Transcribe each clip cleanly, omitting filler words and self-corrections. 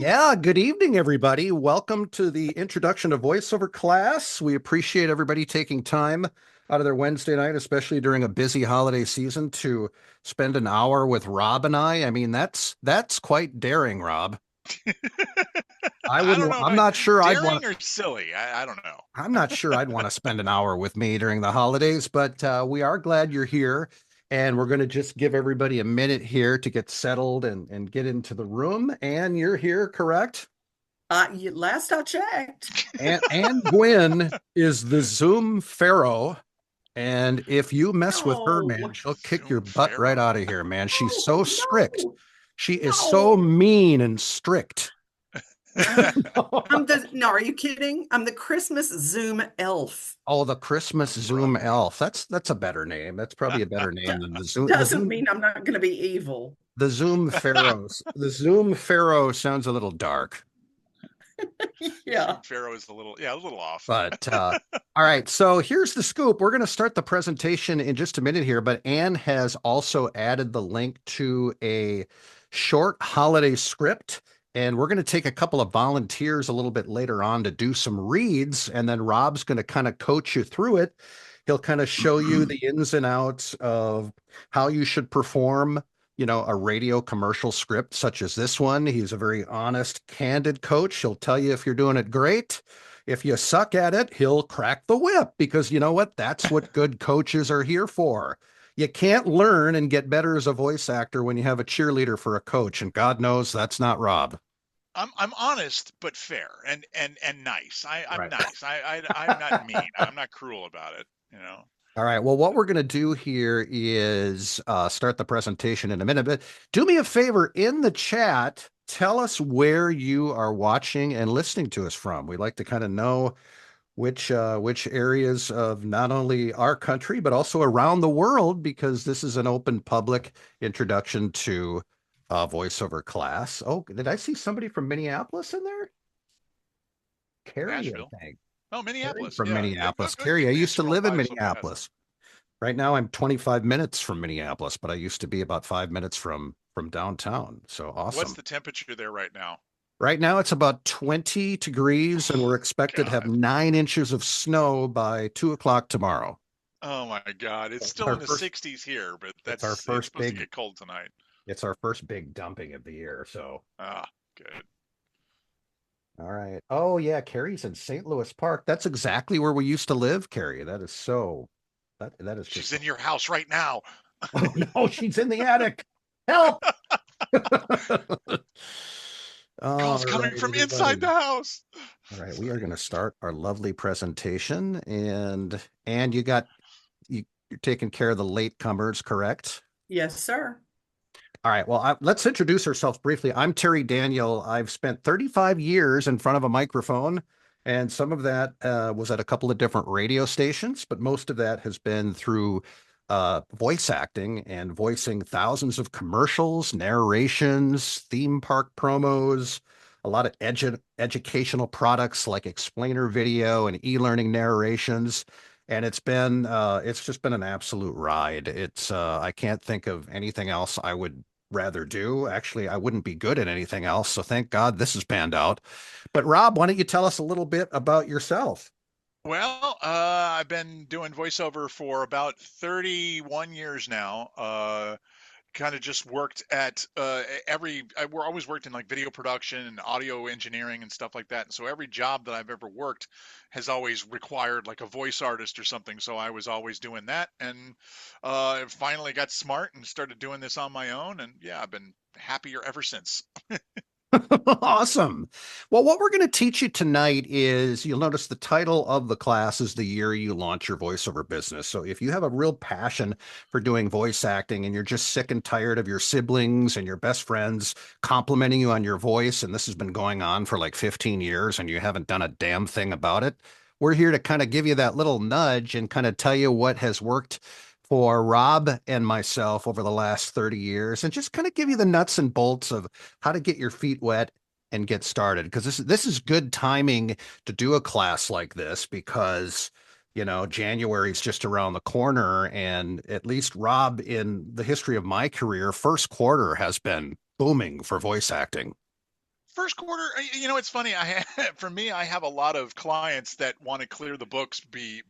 Yeah, good evening, everybody. Welcome to the introduction to voiceover class. We appreciate everybody taking time out of their Wednesday night, especially during a busy holiday season, to spend an hour with Rob and I. I mean, that's quite daring, Rob. I I don't wouldn't, know I'm about not sure I'd want daring or silly. I don't know. I'm not sure I'd want to spend an hour with me during the holidays, but we are glad you're here. And we're going to just give everybody a minute here to get settled and get into the room. And you're here, correct? Last I checked. And Gwen is the Zoom Pharaoh. And if you mess with her, man, No, she'll kick your Zoom butt right Pharaoh. out of here, man. She's no, so strict. no, She is so no. mean and strict. I'm the no, are you kidding? I'm the Christmas Zoom elf. Oh, the Christmas Zoom Right. elf. That's a better name. That's probably a better D- name than the Zoom Doesn't mean I'm not going to be evil. the Zoom Pharaohs. The Zoom Pharaoh sounds a little dark. Zoom Yeah. Pharaoh is a little off. But all right, so here's the scoop. We're going to start the presentation in just a minute here, but Anne has also added the link to a short holiday script, and we're going to take a couple of volunteers a little bit later on to do some reads, and then Rob's going to kind of coach you through it. He'll kind of show you the ins and outs of how you should perform, a radio commercial script such as this one. He's a very honest, candid coach. He'll tell you if you're doing it great. If you suck at it, he'll crack the whip because you know what? That's what good coaches are here for. You can't learn and get better as a voice actor when you have a cheerleader for a coach, and God knows that's not Rob. I'm honest but fair and nice. I'm Right. nice. I'm not mean. I'm not cruel about it. You know. All right. Well, what we're going to do here is start the presentation in a minute. But do me a favor in the chat, tell us where you are watching and listening to us from. We'd like to kind of know which areas of not only our country but also around the world, because this is an open public introduction to voiceover class. Oh, did I see somebody from Minneapolis in there? Carrie, Nashville. I think. Oh, Carrie Minneapolis. from Yeah. Yeah. Minneapolis. Good Carrie, I used to international live in audience. So fast. Minneapolis. Right now, I'm 25 minutes from Minneapolis, but I used to be about 5 minutes from downtown. So What's awesome. the temperature there right now? Right now, it's about 20 degrees, and we're expected to have God. 9 inches of snow by 2 o'clock tomorrow. Oh my God. It's It's still our in the first. 60s here, but It's our it's first supposed to big. get cold tonight. It's our first big dumping of the year. So, Ah, good. all right. Oh yeah, Carrie's in St. Louis Park. That's exactly where we used to live, Carrie. That is so. That is She's just. in your house right now. Oh no, she's in the attic. Help! All Calls right, coming from inside everybody. the house. All right, we are going to start our lovely presentation, and you're taking care of the latecomers, correct? Yes, sir. All right. Well, let's introduce ourselves briefly. I'm Terry Daniel. I've spent 35 years in front of a microphone, and some of that was at a couple of different radio stations, but most of that has been through voice acting and voicing thousands of commercials, narrations, theme park promos, a lot of educational products like explainer video and e-learning narrations. And it's just been an absolute ride. I can't think of anything else I would rather do. Actually, I wouldn't be good at anything else. So thank God this has panned out. But Rob, why don't you tell us a little bit about yourself? Well, I've been doing voiceover for about 31 years now. Kind of just worked at we're always worked in like video production and audio engineering and stuff like that. And so every job that I've ever worked has always required like a voice artist or something. So I was always doing that, and finally got smart and started doing this on my own. And yeah, I've been happier ever since. Awesome. Well, what we're going to teach you tonight is you'll notice the title of the class is the year you launch your voiceover business. So if you have a real passion for doing voice acting and you're just sick and tired of your siblings and your best friends complimenting you on your voice, and this has been going on for like 15 years and you haven't done a damn thing about it, we're here to kind of give you that little nudge and kind of tell you what has worked for Rob and myself over the last 30 years and just kind of give you the nuts and bolts of how to get your feet wet and get started. Because this is good timing to do a class like this because January is just around the corner. And at least Rob, in the history of my career, first quarter has been booming for voice acting. First quarter, it's funny. For me, I have a lot of clients that want to clear the books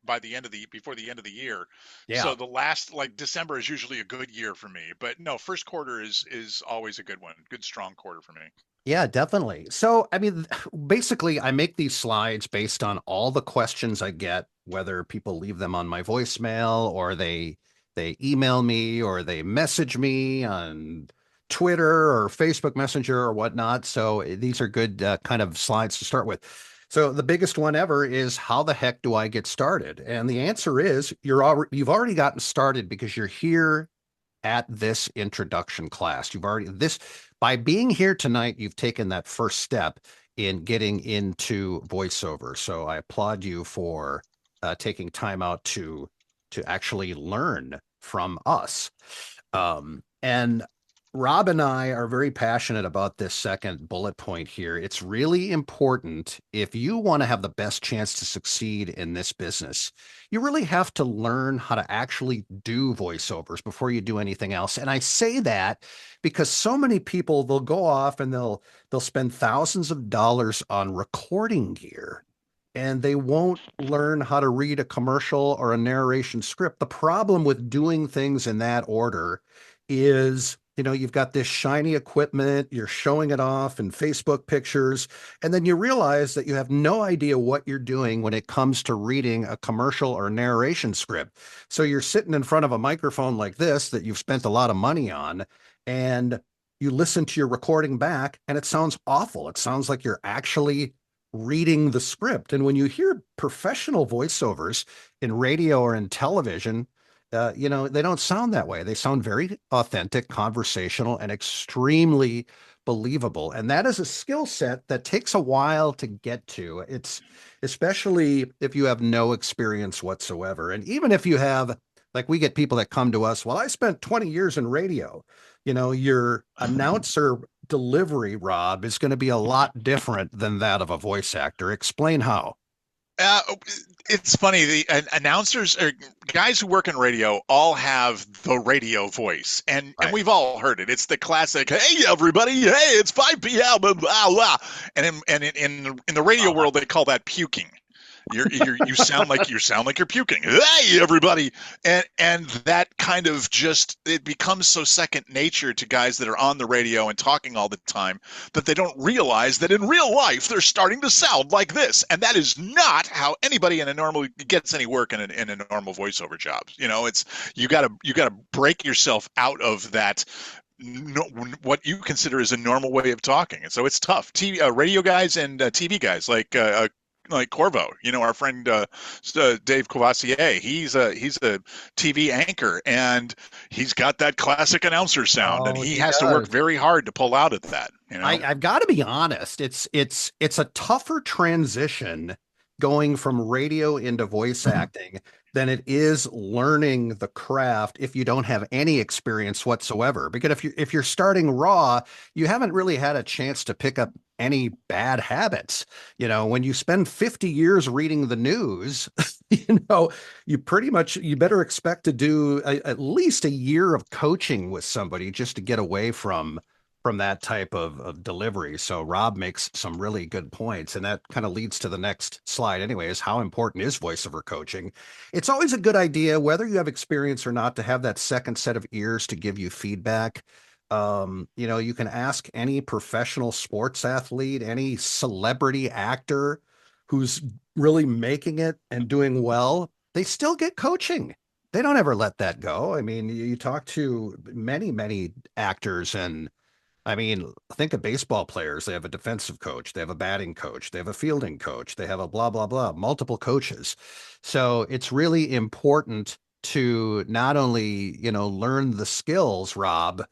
by the end of before the end of the year. Yeah. So the last, like, December is usually a good year for me. But no, first quarter is always a good one. Good strong quarter for me. Yeah, definitely. So, I mean, basically, I make these slides based on all the questions I get, whether people leave them on my voicemail or they email me or they message me on Twitter or Facebook Messenger or whatnot. So these are good kind of slides to start with. So the biggest one ever is how the heck do I get started? And the answer is you've already gotten started because you're here at this introduction class. You've already this by being here tonight, you've taken that first step in getting into voiceover. So I applaud you for taking time out to actually learn from us. And Rob and I are very passionate about this second bullet point here. It's really important if you want to have the best chance to succeed in this business. You really have to learn how to actually do voiceovers before you do anything else. And I say that because so many people they'll go off and they'll spend thousands of dollars on recording gear and they won't learn how to read a commercial or a narration script. The problem with doing things in that order is, you've got this shiny equipment, you're showing it off in Facebook pictures, and then you realize that you have no idea what you're doing when it comes to reading a commercial or narration script. So you're sitting in front of a microphone like this that you've spent a lot of money on, and you listen to your recording back, and it sounds awful. It sounds like you're actually reading the script. And when you hear professional voiceovers in radio or in television, they don't sound that way. They sound very authentic, conversational, and extremely believable. And that is a skill set that takes a while to get to. It's especially if you have no experience whatsoever. And even if you have, like we get people that come to us, well, I spent 20 years in radio. Your announcer delivery, Rob, is going to be a lot different than that of a voice actor. Explain how. Uh, it's funny. The announcers or guys who work in radio all have the radio voice, and Right. we've all heard it. It's the classic, "Hey everybody, hey, it's 5 p.m." Blah, blah, blah. And in the radio world, they call that puking. You sound like you're puking. Hey everybody, and that kind of just it becomes so second nature to guys that are on the radio and talking all the time that they don't realize that in real life they're starting to sound like this, and that is not how anybody in a normal gets any work in a normal voiceover job. It's you gotta break yourself out of that. No, what you consider is a normal way of talking, and so it's tough. Radio guys and TV guys like Corvo, our friend Dave Courvoisier. He's a TV anchor, and he's got that classic announcer sound, and Oh, he he has to work does. very hard to pull out of that. I've got to be honest. It's a tougher transition going from radio into voice acting than it is learning the craft if you don't have any experience whatsoever. Because if you're starting raw, you haven't really had a chance to pick up any bad habits. When you spend 50 years reading the news, you better expect to do at least a year of coaching with somebody just to get away from that type of delivery. So Rob makes some really good points, and that kind of leads to the next slide anyway, is how important is voiceover coaching? It's always a good idea, whether you have experience or not, to have that second set of ears to give you feedback. You can ask any professional sports athlete, any celebrity actor who's really making it and doing well, they still get coaching. They don't ever let that go. I mean, you talk to many, many actors and I mean, think of baseball players. They have a defensive coach, they have a batting coach, they have a fielding coach, they have a blah, blah, blah, multiple coaches. So it's really important to not only, learn the skills, Rob,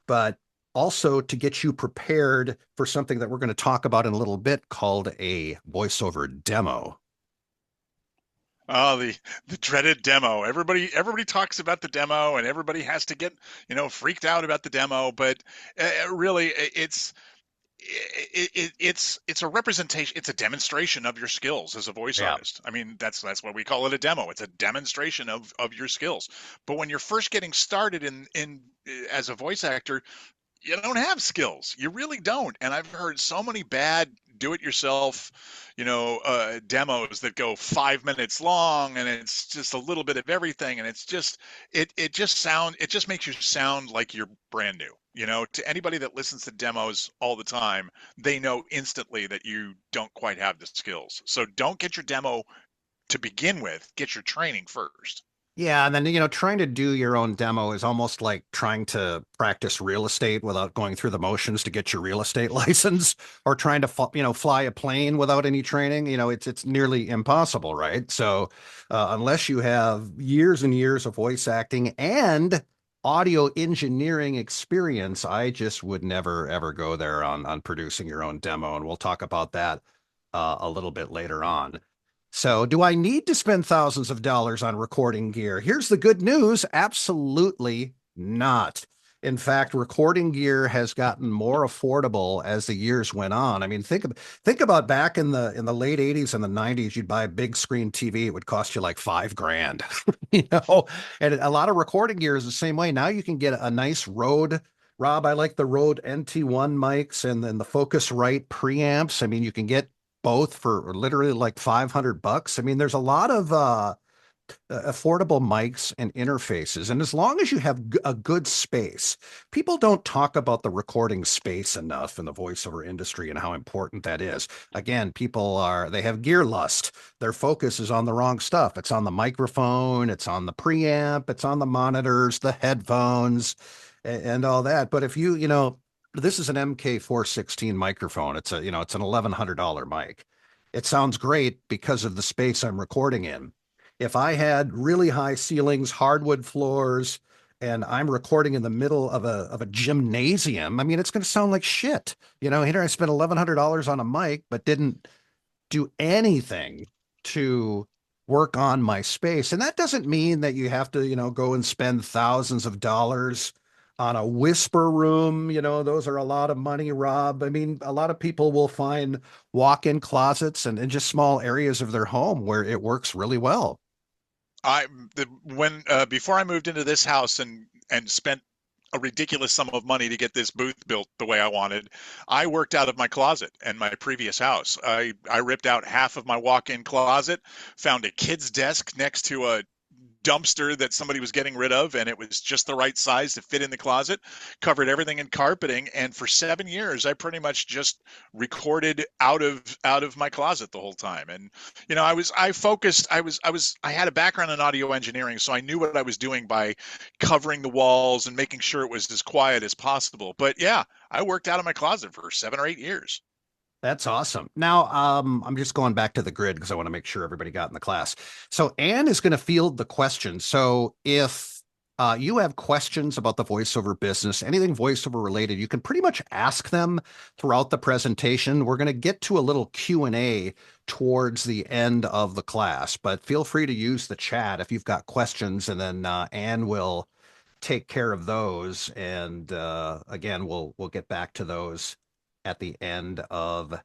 but also to get you prepared for something that we're going to talk about in a little bit called a voiceover demo. Oh, the dreaded demo. Everybody talks about the demo, and everybody has to get freaked out about the demo. But really, it's a representation. It's a demonstration of your skills as a voice Yeah. artist. I mean, that's what we call it, a demo. It's a demonstration of your skills. But when you're first getting started in as a voice actor, you don't have skills. You really don't. And I've heard so many bad do-it-yourself, demos that go 5 minutes long, and it's just a little bit of everything, and it's just it just makes you sound like you're brand new. To anybody that listens to demos all the time, they know instantly that you don't quite have the skills. So don't get your demo to begin with. Get your training first. Yeah, and then trying to do your own demo is almost like trying to practice real estate without going through the motions to get your real estate license, or trying to fly a plane without any training. It's nearly impossible, right? So, unless you have years and years of voice acting and audio engineering experience, I just would never ever go there on producing your own demo, and we'll talk about that a little bit later on. So, do I need to spend thousands of dollars on recording gear? Here's the good news. Absolutely not. In fact, recording gear has gotten more affordable as the years went on. I mean, think about back in the late 80s and the 90s, you'd buy a big screen TV, it would cost you like 5 grand. you know, and a lot of recording gear is the same way. Now you can get a nice Rode. Rob, I like the Rode NT1 mics and then the Focusrite preamps. I mean, you can get both for literally like 500 bucks. I mean, there's a lot of affordable mics and interfaces. And as long as you have a good space, people don't talk about the recording space enough in the voiceover industry and how important that is. Again, they have gear lust. Their focus is on the wrong stuff. It's on the microphone, it's on the preamp, it's on the monitors, the headphones, and all that. But if this is an MK416 microphone. It's an $1,100 mic. It sounds great because of the space I'm recording in. If I had really high ceilings, hardwood floors, and I'm recording in the middle of a gymnasium, I mean, it's going to sound like shit. Here I spent $1,100 on a mic, but didn't do anything to work on my space. And that doesn't mean that you have to, go and spend thousands of dollars on a whisper room. Those are a lot of money, Rob. I mean, a lot of people will find walk-in closets and just small areas of their home where it works really well. I the when Before I moved into this house and spent a ridiculous sum of money to get this booth built the way I wanted, I worked out of my closet in my previous house. I ripped out half of my walk-in closet, found a kid's desk next to a dumpster that somebody was getting rid of, and it was just the right size to fit in the closet, covered everything in carpeting, and for 7 years I pretty much just recorded out of my closet the whole time. And I had a background in audio engineering, so I knew what I was doing by covering the walls and making sure it was as quiet as possible. But yeah, I worked out of my closet for 7 or 8 years. That's awesome. Now, I'm just going back to the grid because I want to make sure everybody got in the class. So Anne is going to field the questions. So if you have questions about the voiceover business, anything voiceover related, you can pretty much ask them throughout the presentation. We're going to get to a little Q&A towards the end of the class, but feel free to use the chat if you've got questions, and then Anne will take care of those. And again, we'll get back to those at the end of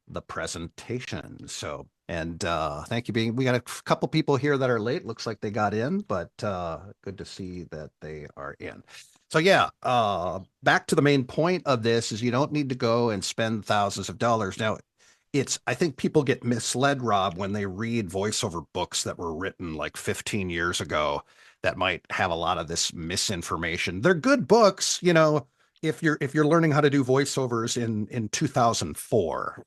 the presentation. So, and thank you. We got a couple people here that are late. Looks like they got in, but good to see that they are in. So yeah, back to the main point of this is you don't need to go and spend thousands of dollars. Now, I think people get misled, Rob, when they read voiceover books that were written like 15 years ago that might have a lot of this misinformation. They're good books, if you're learning how to do voiceovers in 2004,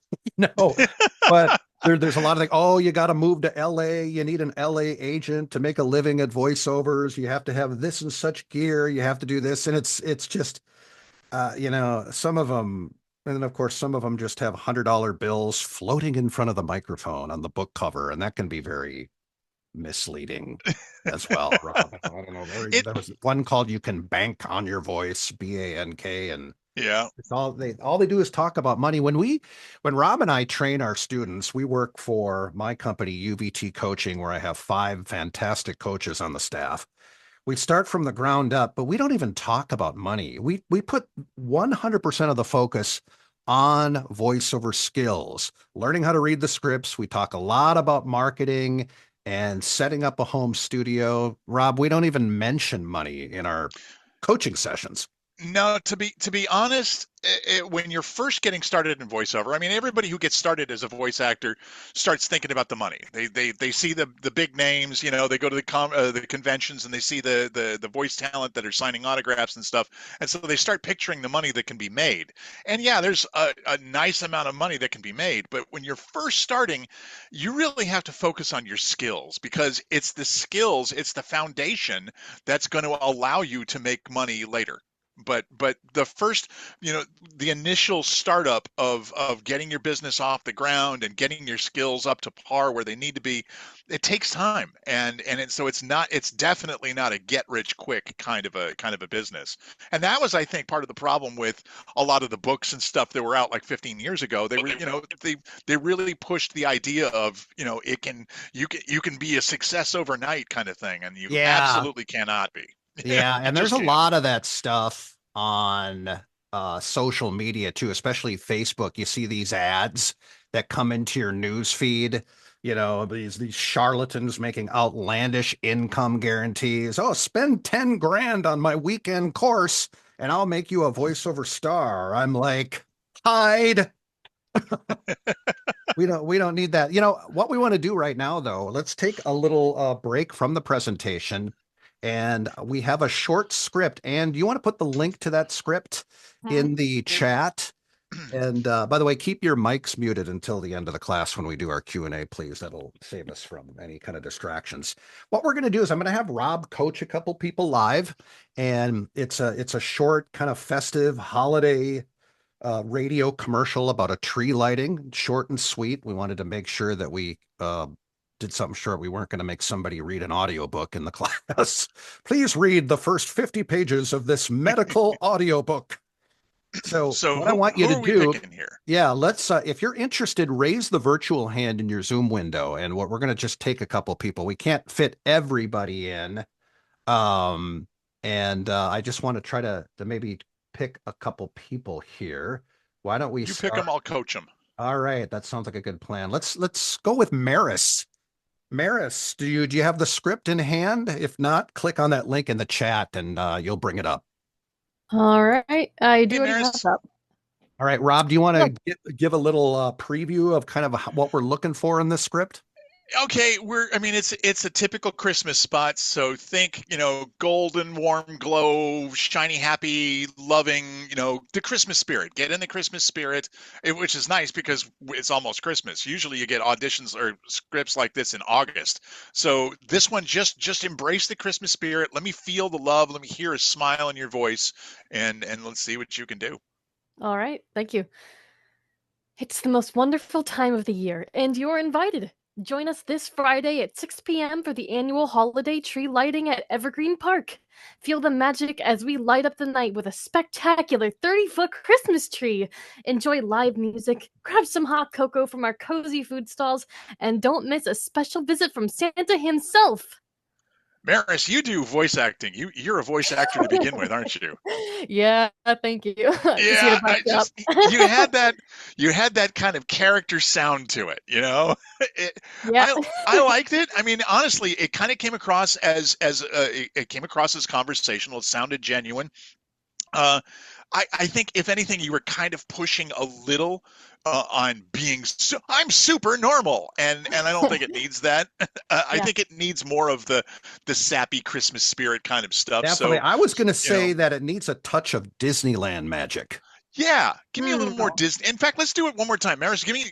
but there's a lot of things. Oh, you got to move to LA. You need an LA agent to make a living at voiceovers. You have to have this and such gear. You have to do this. And it's just, some of them, and then of course, some of them just have $100 bills floating in front of the microphone on the book cover. And that can be very misleading as well, Rob. I don't know. There was one called "You Can Bank on Your Voice," BANK, and Yeah. it's all they do is talk about money. When Rob and I train our students, we work for my company, UVT Coaching, where I have 5 fantastic coaches on the staff. We start from the ground up, but we don't even talk about money. We put 100% of the focus on voiceover skills, learning how to read the scripts. We talk a lot about marketing and setting up a home studio. Rob, we don't even mention money in our coaching sessions. No, to be honest, when you're first getting started in voiceover, I mean, everybody who gets started as a voice actor starts thinking about the money. They see the big names, you know, they go to the conventions and they see the voice talent that are signing autographs and stuff, and so they start picturing the money that can be made. And yeah, there's a nice amount of money that can be made, but when you're first starting, you really have to focus on your skills because it's the skills, it's the foundation that's going to allow you to make money later. But the first, you know, the initial startup of getting your business off the ground and getting your skills up to par where they need to be, it takes time. So it's definitely not a get rich quick kind of a business. And that was, I think, part of the problem with a lot of the books and stuff that were out like 15 years ago. They were, you know, they really pushed the idea of, you know, you can be a success overnight kind of thing, and you Yeah. absolutely cannot be. Yeah, You and there's just a can't. lot of that stuff on social media too, especially Facebook. You see these ads that come into your news feed, you know, these charlatans making outlandish income guarantees. Oh, spend 10 grand on my weekend course and I'll make you a voiceover star. I'm like, hide. We don't need that. You know, what we want to do right now though, let's take a little break from the presentation and we have a short script and you want to put the link to that script in the chat. And by the way, keep your mics muted until the end of the class when we do our Q&A, please. That'll save us from any kind of distractions. What we're going to do is I'm going to have Rob coach a couple people live, and it's a short kind of festive holiday radio commercial about a tree lighting, short and sweet. We wanted to make sure that we did something short. We weren't going to make somebody read an audiobook in the class. Please read the first 50 pages of this medical audiobook. So So what I want you who to are we do, picking here? yeah, let's, if you're interested, raise the virtual hand in your Zoom window. And what we're going to just take a couple people. We can't fit everybody in. Um, and I just want to try to maybe pick a couple people here. Why don't we You pick them, start? I'll coach them. All right, that sounds like a good plan. Let's go with Maris. Maris, do you have the script in hand? If not, click on that link in the chat and you'll bring it up. All right, I do Hey, already have Maris. that. All right, Rob, do you want Look, to give a little preview of kind of what we're looking for in this script? Okay, I mean, it's a typical Christmas spot. So think, you know, golden, warm glow, shiny, happy, loving, you know, the Christmas spirit. Get in the Christmas spirit, which is nice because it's almost Christmas. Usually you get auditions or scripts like this in August. So this one, just embrace the Christmas spirit. Let me feel the love. Let me hear a smile in your voice, and let's see what you can do. all right, thank you. It's the most wonderful time of the year, and you're invited. Join us this Friday at 6 p.m. for the annual holiday tree lighting at Evergreen Park. Feel the magic as we light up the night with a spectacular 30-foot Christmas tree. Enjoy live music, grab some hot cocoa from our cozy food stalls, and don't miss a special visit from Santa himself. Maris, you do voice acting. You're a voice actor to begin with, aren't you? Yeah, thank you. Just here Yeah, to back you up. you had that kind of character sound to it, you know. It, Yeah. I liked it. I mean, honestly, it kind of came across it came across as conversational. It sounded genuine. Uh, I think if anything, you were kind of pushing a little on being. I'm super normal, and I don't think it needs that. I Yeah. think it needs more of the sappy Christmas spirit kind of stuff. Definitely. So, I was going to you know, say that it needs a touch of Disneyland magic. yeah, give me a little more No. Disney. In fact, let's do it one more time, Maris. Give me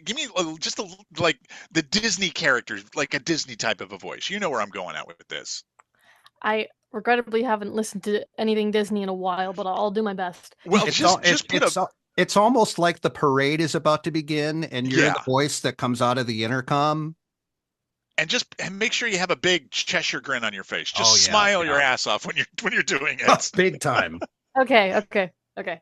just a, like the Disney characters, like a Disney type of a voice. You know where I'm going at with this. I regrettably haven't listened to anything Disney in a while, but I'll do my best. Well, It's all just put a it's almost like the parade is about to begin and you're yeah, the voice that comes out of the intercom. and make sure you have a big Cheshire grin on your face. Oh Just yeah, smile your yeah. ass off when you're doing it. Big time. Okay.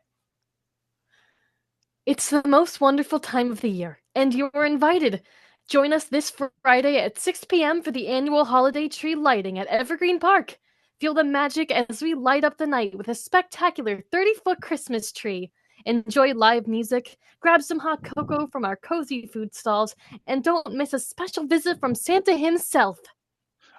It's the most wonderful time of the year, and you're invited. Join us this Friday at 6 p.m. for the annual holiday tree lighting at Evergreen Park. Feel the magic as we light up the night with a spectacular 30-foot Christmas tree. Enjoy live music, grab some hot cocoa from our cozy food stalls, and don't miss a special visit from Santa himself.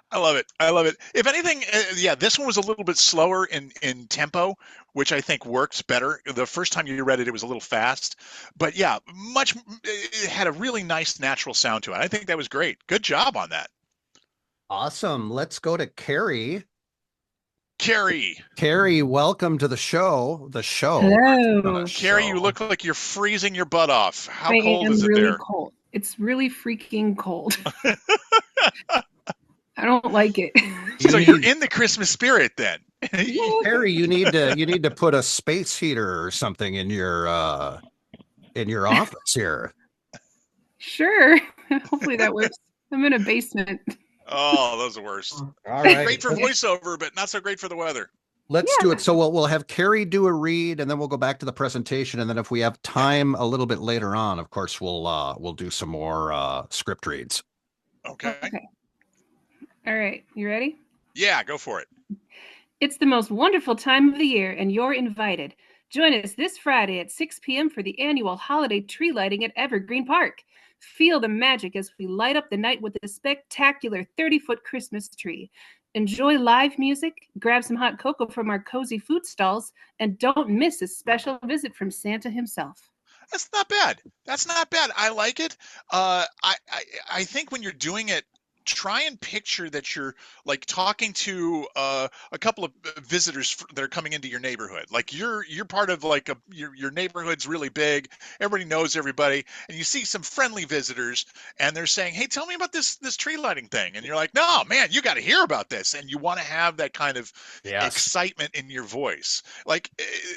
I love it. I love it. If anything, yeah, this one was a little bit slower in tempo, which I think works better. The first time you read it, it was a little fast, but yeah, it had a really nice natural sound to it. I think that was great. Good job on that, Awesome. Let's go to Carrie. Carrie. Carrie, welcome to the show. The show. Not a Hello. Carrie, you show. look like you're freezing your butt off. How I cold am is it really there? cold. It's really freaking cold. I don't like it. So you're in the Christmas spirit then. Harry, you need to put a space heater or something in your office here. Sure. Hopefully that works. I'm in a basement. Oh, those are worst. All right. Great for voiceover, but not so great for the weather. Let's do it. So we'll have Carrie do a read, and then we'll go back to the presentation, and then if we have time a little bit later on, of course, we'll do some more script reads. Okay. All right. You ready? Yeah, go for it. It's the most wonderful time of the year, and you're invited. Join us this Friday at 6 p.m. for the annual holiday tree lighting at Evergreen Park. Feel the magic as we light up the night with a spectacular 30-foot Christmas tree. Enjoy live music, grab some hot cocoa from our cozy food stalls, and don't miss a special visit from Santa himself. That's not bad. That's not bad. I like it. I think when you're doing it, try and picture that you're like talking to a couple of visitors that are coming into your neighborhood. Like you're part of like your neighborhood's really big. Everybody knows everybody, and you see some friendly visitors, and they're saying, "Hey, tell me about this tree lighting thing." And you're like, "No, man, you got to hear about this." And you want to have that kind of excitement in your voice. Like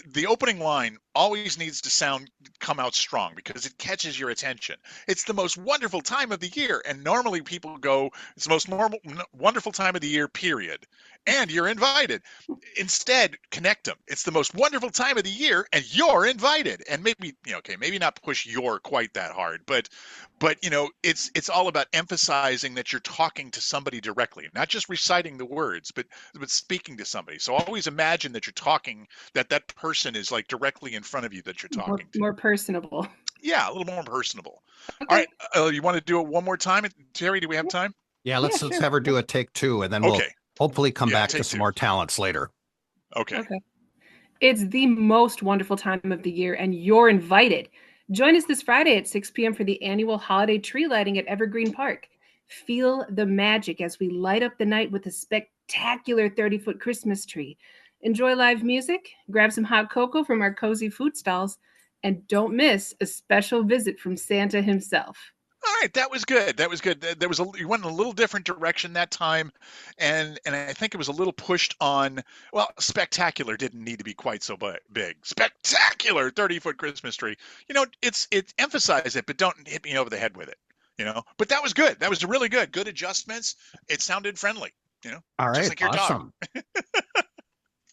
the opening line always needs to come out strong because it catches your attention. It's the most wonderful time of the year, and normally people go, it's the most wonderful time of the year, period. And you're invited. Instead, connect them. It's the most wonderful time of the year, and you're invited. And maybe, maybe not push "your" quite that hard, but it's all about emphasizing that you're talking to somebody directly, not just reciting the words, but speaking to somebody. So always imagine that you're talking, that person is like directly in front of you that you're talking to. More personable. Yeah, a little more personable. Okay. All right, you want to do it one more time? Terry, do we have time? Yeah, let's have her do a take two, and then we'll hopefully come back to some more talents later. Okay. It's the most wonderful time of the year, and you're invited. Join us this Friday at 6 p.m. for the annual holiday tree lighting at Evergreen Park. Feel the magic as we light up the night with a spectacular 30-foot Christmas tree. Enjoy live music, grab some hot cocoa from our cozy food stalls, and don't miss a special visit from Santa himself. All right, that was good. That was good. You went in a little different direction that time, and I think it was a little pushed on. Well, spectacular didn't need to be quite so big. Spectacular 30-foot Christmas tree. It's emphasize it, but don't hit me over the head with it. But that was good. That was really good. Good adjustments. It sounded friendly. All right, just like your awesome.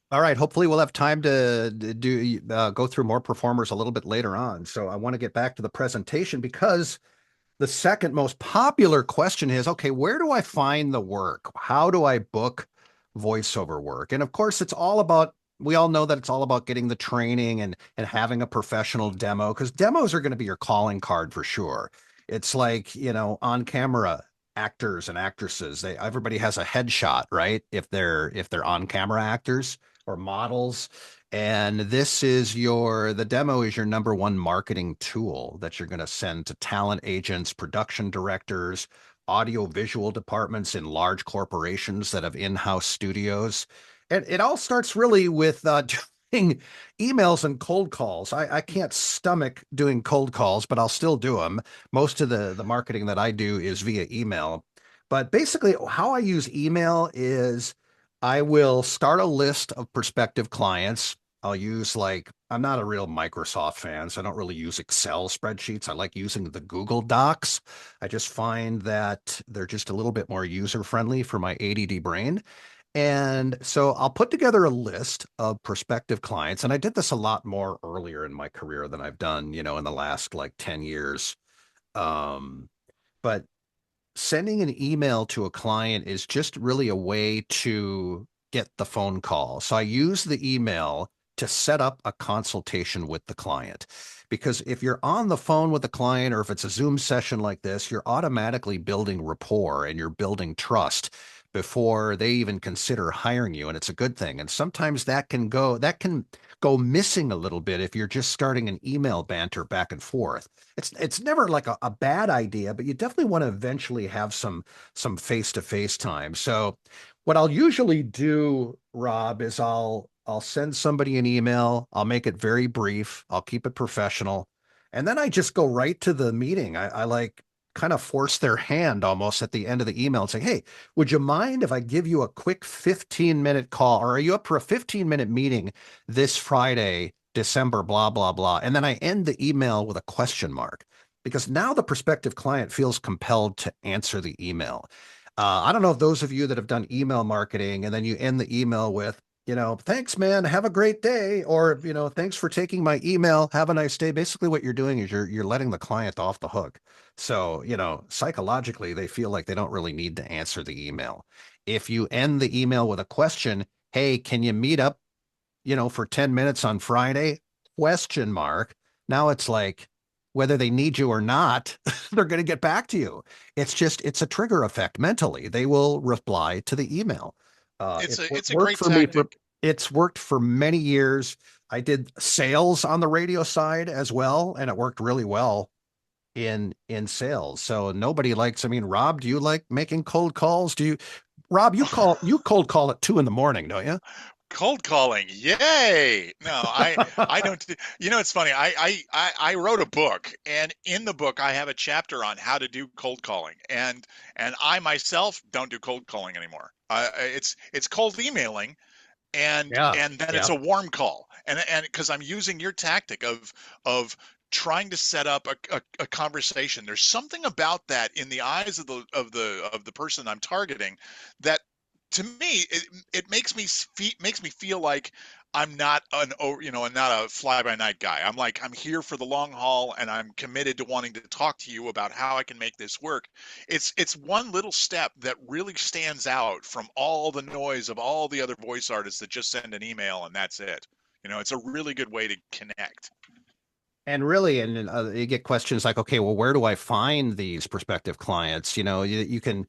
All right, hopefully we'll have time to go through more performers a little bit later on. So I want to get back to the presentation because the second most popular question is, okay, where do I find the work? How do I book voiceover work? And of course, we all know that it's all about getting the training and having a professional demo, because demos are going to be your calling card for sure. It's like, on camera actors and actresses, everybody has a headshot, right? If they're on camera actors or models. And the demo is your number one marketing tool that you're going to send to talent agents, production directors, audio visual departments in large corporations that have in-house studios. And it all starts really with doing emails and cold calls. I can't stomach doing cold calls, but I'll still do them. Most of the marketing that I do is via email. But basically how I use email is I will start a list of prospective clients. I'll use I'm not a real Microsoft fan, so I don't really use Excel spreadsheets. I like using the Google Docs. I just find that they're just a little bit more user-friendly for my ADD brain. And so I'll put together a list of prospective clients. And I did this a lot more earlier in my career than I've done, in the last 10 years. But sending an email to a client is just really a way to get the phone call. So I use the email to set up a consultation with the client. Because if you're on the phone with the client, or if it's a Zoom session like this, you're automatically building rapport and you're building trust. before they even consider hiring you, and it's a good thing. And sometimes that can go missing a little bit if you're just starting an email banter back and forth. It's never like a bad idea, but you definitely want to eventually have some face-to-face time. So what I'll usually do, Rob, is I'll send somebody an email. I'll make it very brief. I'll keep it professional. And then I just go right to the meeting. I like kind of force their hand almost at the end of the email and say, hey, would you mind if I give you a quick 15-minute call? Or are you up for a 15-minute meeting this Friday, December, blah, blah, blah? And then I end the email with a question mark because now the prospective client feels compelled to answer the email. I don't know if those of you that have done email marketing and then you end the email with, thanks, man, have a great day, or, thanks for taking my email, have a nice day. Basically, what you're doing is you're letting the client off the hook. So, psychologically, they feel like they don't really need to answer the email. If you end the email with a question, hey, can you meet up, for 10 minutes on Friday? Question mark. Now it's like, whether they need you or not, they're going to get back to you. It's a trigger effect mentally. They will reply to the email. It's a Worked great for me tactic. it's worked for many years. I did sales on the radio side as well, and it worked really well in sales. So nobody likes, I mean, Rob, do you like making cold calls? Rob, you cold call at 2 a.m, don't you? Cold calling, yay! No, I don't. It's funny. I wrote a book, and in the book, I have a chapter on how to do cold calling, and I myself don't do cold calling anymore. It's cold emailing, and Yeah. and then it's Yeah. a warm call, and because I'm using your tactic of trying to set up a conversation. There's something about that in the eyes of the person I'm targeting that, to me, it makes me feel like I'm not I'm not a fly by night guy. I'm here for the long haul, and I'm committed to wanting to talk to you about how I can make this work. It's one little step that really stands out from all the noise of all the other voice artists that just send an email and that's it. It's a really good way to connect. And really, and you get questions like, okay, well, where do I find these prospective clients? You can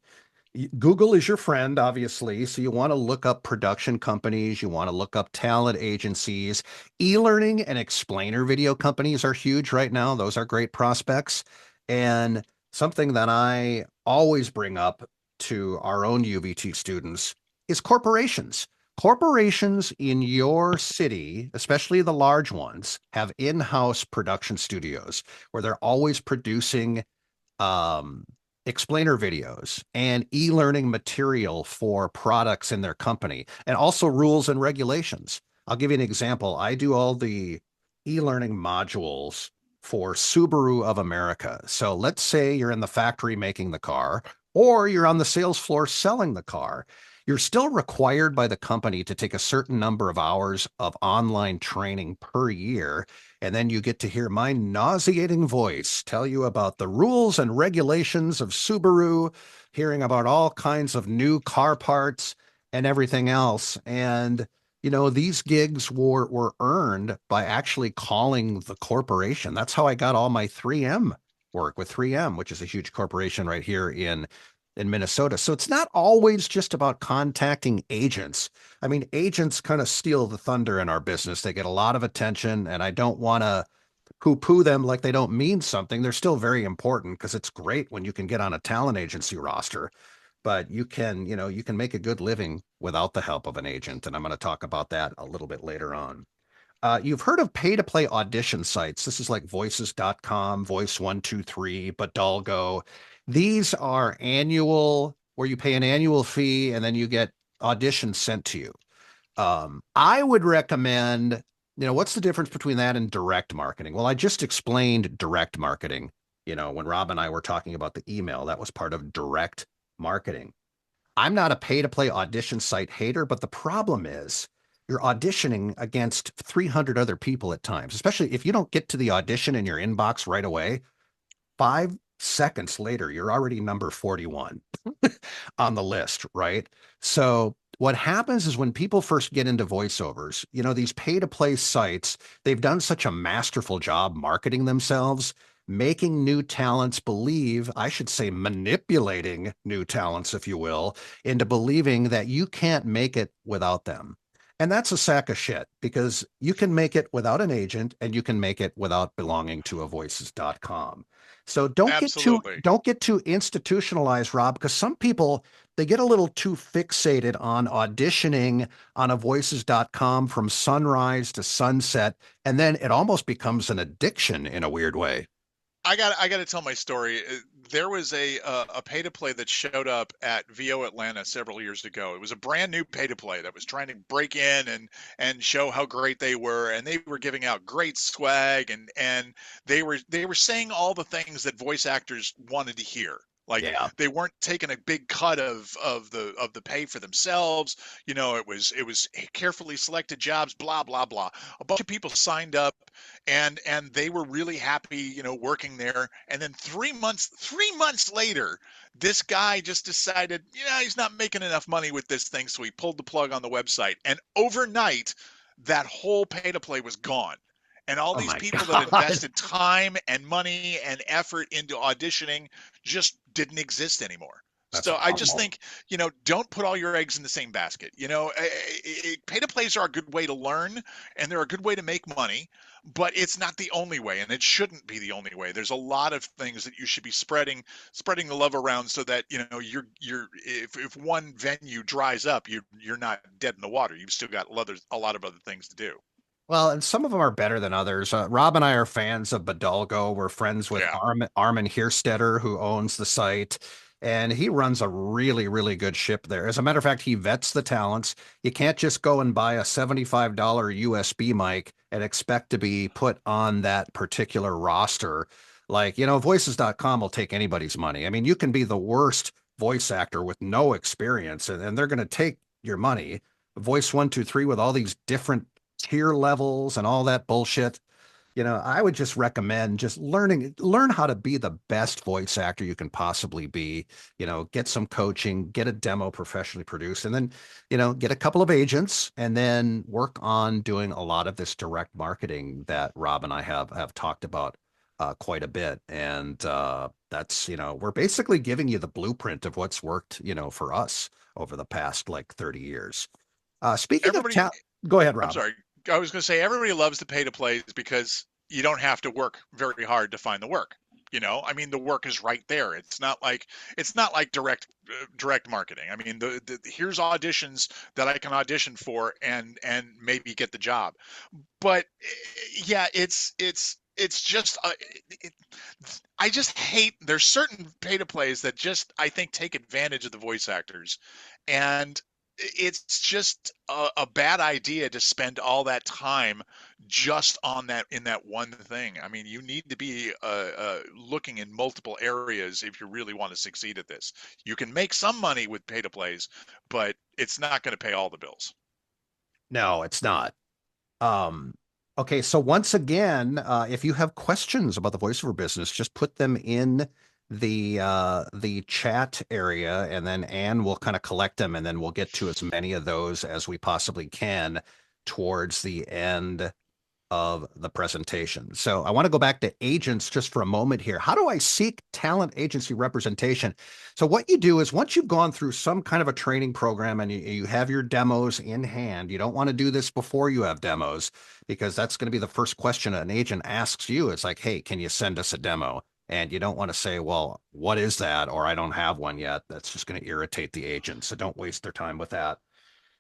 Google is your friend, obviously. So you want to look up production companies, you want to look up talent agencies. E-learning and explainer video companies are huge right now. Those are great prospects. And something that I always bring up to our own UVT students is corporations. Corporations in your city, especially the large ones, have in-house production studios where they're always producing um, explainer videos and e-learning material for products in their company, and also rules and regulations. I'll give you an example. I do all the e-learning modules for Subaru of America. So let's say you're in the factory making the car, or you're on the sales floor selling the car. You're still required by the company to take a certain number of hours of online training per year, and then you get to hear my nauseating voice tell you about the rules and regulations of Subaru, hearing about all kinds of new car parts and everything else. And, these gigs were earned by actually calling the corporation. That's how I got all my 3M work with 3M, which is a huge corporation right here in Minnesota. So it's not always just about contacting agents. I mean, agents kind of steal the thunder in our business. They get a lot of attention, and I don't want to poo-poo them like they don't mean something. They're still very important because it's great when you can get on a talent agency roster, but you can make a good living without the help of an agent. And I'm going to talk about that a little bit later on. You've heard of pay-to-play audition sites. This is like voices.com, Voice123, Badalgo. These are annual, where you pay an annual fee and then you get auditions sent to you. I would recommend, what's the difference between that and direct marketing? Well, I just explained direct marketing. When Rob and I were talking about the email, that was part of direct marketing. I'm not a pay to play audition site hater, but the problem is you're auditioning against 300 other people at times, especially if you don't get to the audition in your inbox right away. 5 seconds later, you're already number 41 on the list, right? So what happens is when people first get into voiceovers, these pay to play sites, they've done such a masterful job marketing themselves making new talents believe, I should say, manipulating new talents, if you will, into believing that you can't make it without them. And that's a sack of shit because you can make it without an agent and you can make it without belonging to a voices.com. So Absolutely. don't get too institutionalized, Rob, because some people they get a little too fixated on auditioning on a voices.com from sunrise to sunset, and then it almost becomes an addiction in a weird way. I got to tell my story. There was a pay to play that showed up at VO Atlanta several years ago. It was a brand new pay to play that was trying to break in and show how great they were, and they were giving out great swag, and they were saying all the things that voice actors wanted to hear. Like Yeah. they weren't taking a big cut of the pay for themselves. It was carefully selected jobs. Blah blah blah. A bunch of people signed up, and they were really happy, working there. And then 3 months later, this guy just decided, he's not making enough money with this thing, so he pulled the plug on the website. And overnight, that whole pay to play was gone. And all Oh these my people that God. invested time and money and effort into auditioning just didn't exist anymore. That's So I just awful. think, don't put all your eggs in the same basket. Pay to plays are a good way to learn, and they're a good way to make money, but it's not the only way, and it shouldn't be the only way. There's a lot of things that you should be spreading the love around, so that you're if one venue dries up, you're not dead in the water. You've still got a lot of other things to do. Well, and some of them are better than others. Rob and I are fans of Badalgo. We're friends with Yeah. Armin Hierstetter, who owns the site, and he runs a really, really good ship there. As a matter of fact, he vets the talents. You can't just go and buy a $75 USB mic and expect to be put on that particular roster. Like, voices.com will take anybody's money. I mean, you can be the worst voice actor with no experience, and they're going to take your money. Voice 123 with all these different tier levels and all that bullshit. I would just recommend just learn how to be the best voice actor you can possibly be. Get some coaching, get a demo professionally produced, and then, get a couple of agents and then work on doing a lot of this direct marketing that Rob and I have talked about quite a bit. And that's, we're basically giving you the blueprint of what's worked, for us over the past like 30 years. Speaking of Everybody, talent, go ahead, I'm Rob. sorry. I was going to say everybody loves the pay to plays because you don't have to work very hard to find the work. I mean, the work is right there. It's not like direct marketing. I mean, here's auditions that I can audition for and maybe get the job. But yeah, it's just it, I just hate there's certain pay to plays that just I think take advantage of the voice actors, and it's just a bad idea to spend all that time just on that in that one thing. I mean, you need to be looking in multiple areas if you really want to succeed at this. You can make some money with pay to plays, but it's not going to pay all the bills. No, it's not. Um, okay, so once again, if you have questions about the voiceover business, just put them in the chat area, and then Anne will kind of collect them, and then we'll get to as many of those as we possibly can towards the end of the presentation. So I want to go back to agents just for a moment here. How do I seek talent agency representation? So what you do is once you've gone through some kind of a training program and you have your demos in hand, you don't want to do this before you have demos, because that's going to be the first question an agent asks you. It's like, hey, can you send us a demo? And you don't want to say, well, what is that? Or I don't have one yet. That's just going to irritate the agent. So don't waste their time with that.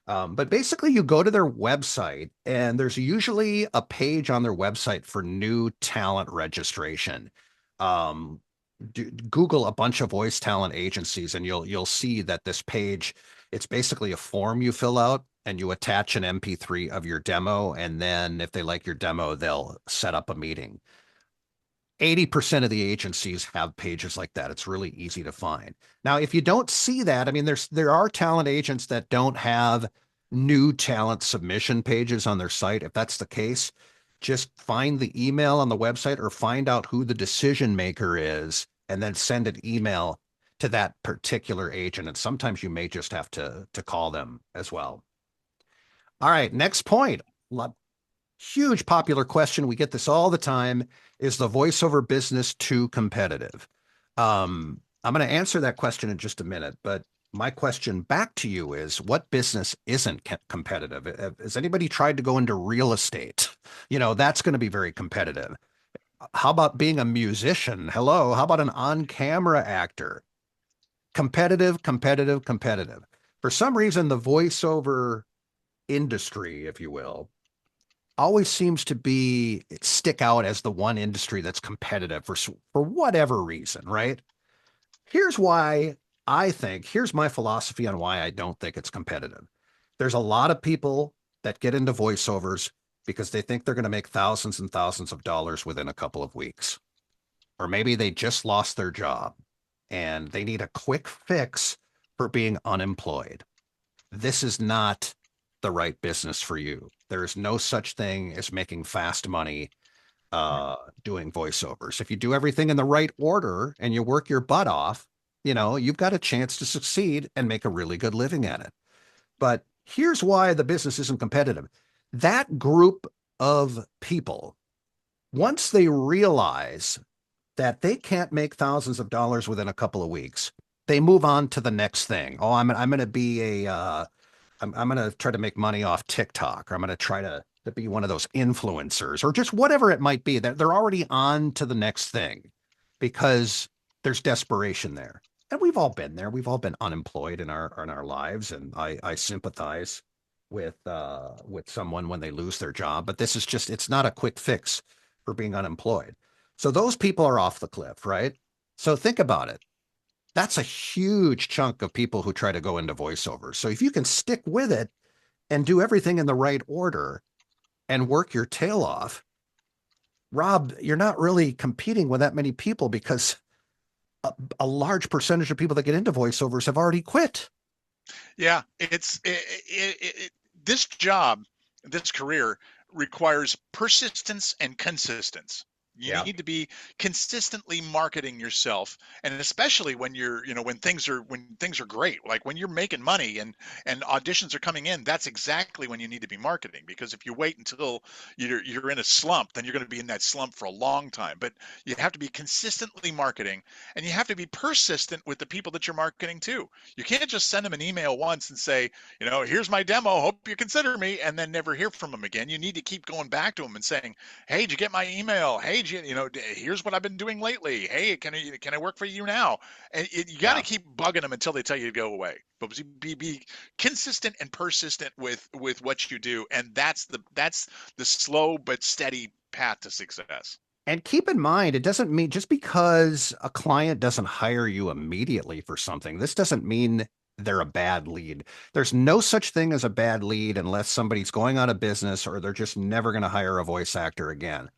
But basically, you go to their website, and there's usually a page on their website for new talent registration. Um, Google a bunch of voice talent agencies, and you'll see that this page, it's basically a form you fill out, and you attach an MP3 of your demo, and then if they like your demo, they'll set up a meeting. 80% of the agencies have pages like that. It's really easy to find. Now, if you don't see that, I mean, there are talent agents that don't have new talent submission pages on their site. If that's the case, just find the email on the website or find out who the decision maker is and then send an email to that particular agent. And sometimes you may just have to call them as well. All right, next point. Huge popular question. We get this all the time. Is the voiceover business too competitive? I'm going to answer that question in just a minute, but my question back to you is what business isn't competitive? Has anybody tried to go into real estate? That's going to be very competitive. How about being a musician? Hello. How about an on-camera actor? Competitive, competitive, competitive. For some reason, the voiceover industry, if you will, always seems to be stick out as the one industry that's competitive for whatever reason, right? Here's why here's my philosophy on why I don't think it's competitive. There's a lot of people that get into voiceovers because they think they're going to make thousands and thousands of dollars within a couple of weeks. Or maybe they just lost their job and they need a quick fix for being unemployed. This is not the right business for you. There is no such thing as making fast money doing voiceovers. If you do everything in the right order and you work your butt off, you've got a chance to succeed and make a really good living at it. But here's why the business isn't competitive. That group of people, once they realize that they can't make thousands of dollars within a couple of weeks, they move on to the next thing. Oh, I'm going to be I'm going to try to make money off TikTok, or I'm going to try to be one of those influencers, or just whatever it might be. They're already on to the next thing because there's desperation there. And we've all been there. We've all been unemployed in our lives, and I sympathize with someone when they lose their job. But this is just it's not a quick fix for being unemployed. So those people are off the cliff, right? So think about it. That's a huge chunk of people who try to go into voiceover. So if you can stick with it and do everything in the right order and work your tail off, Rob, you're not really competing with that many people because a large percentage of people that get into voiceovers have already quit. Yeah, this job, this career requires persistence and consistence. You Yeah. need to be consistently marketing yourself, and especially when when things are great, like when you're making money and auditions are coming in. That's exactly when you need to be marketing, because if you wait until you're in a slump, then you're going to be in that slump for a long time. But you have to be consistently marketing, and you have to be persistent with the people that you're marketing to. You can't just send them an email once and say, here's my demo, hope you consider me, and then never hear from them again. You need to keep going back to them and saying, hey, did you get my email? Hey, here's what I've been doing lately. Hey, can I work for you now? And you got to Yeah. keep bugging them until they tell you to go away. But be consistent and persistent with what you do, and that's the slow but steady path to success. And keep in mind, it doesn't mean just because a client doesn't hire you immediately for something, this doesn't mean they're a bad lead. There's no such thing as a bad lead unless somebody's going out of business or they're just never going to hire a voice actor again.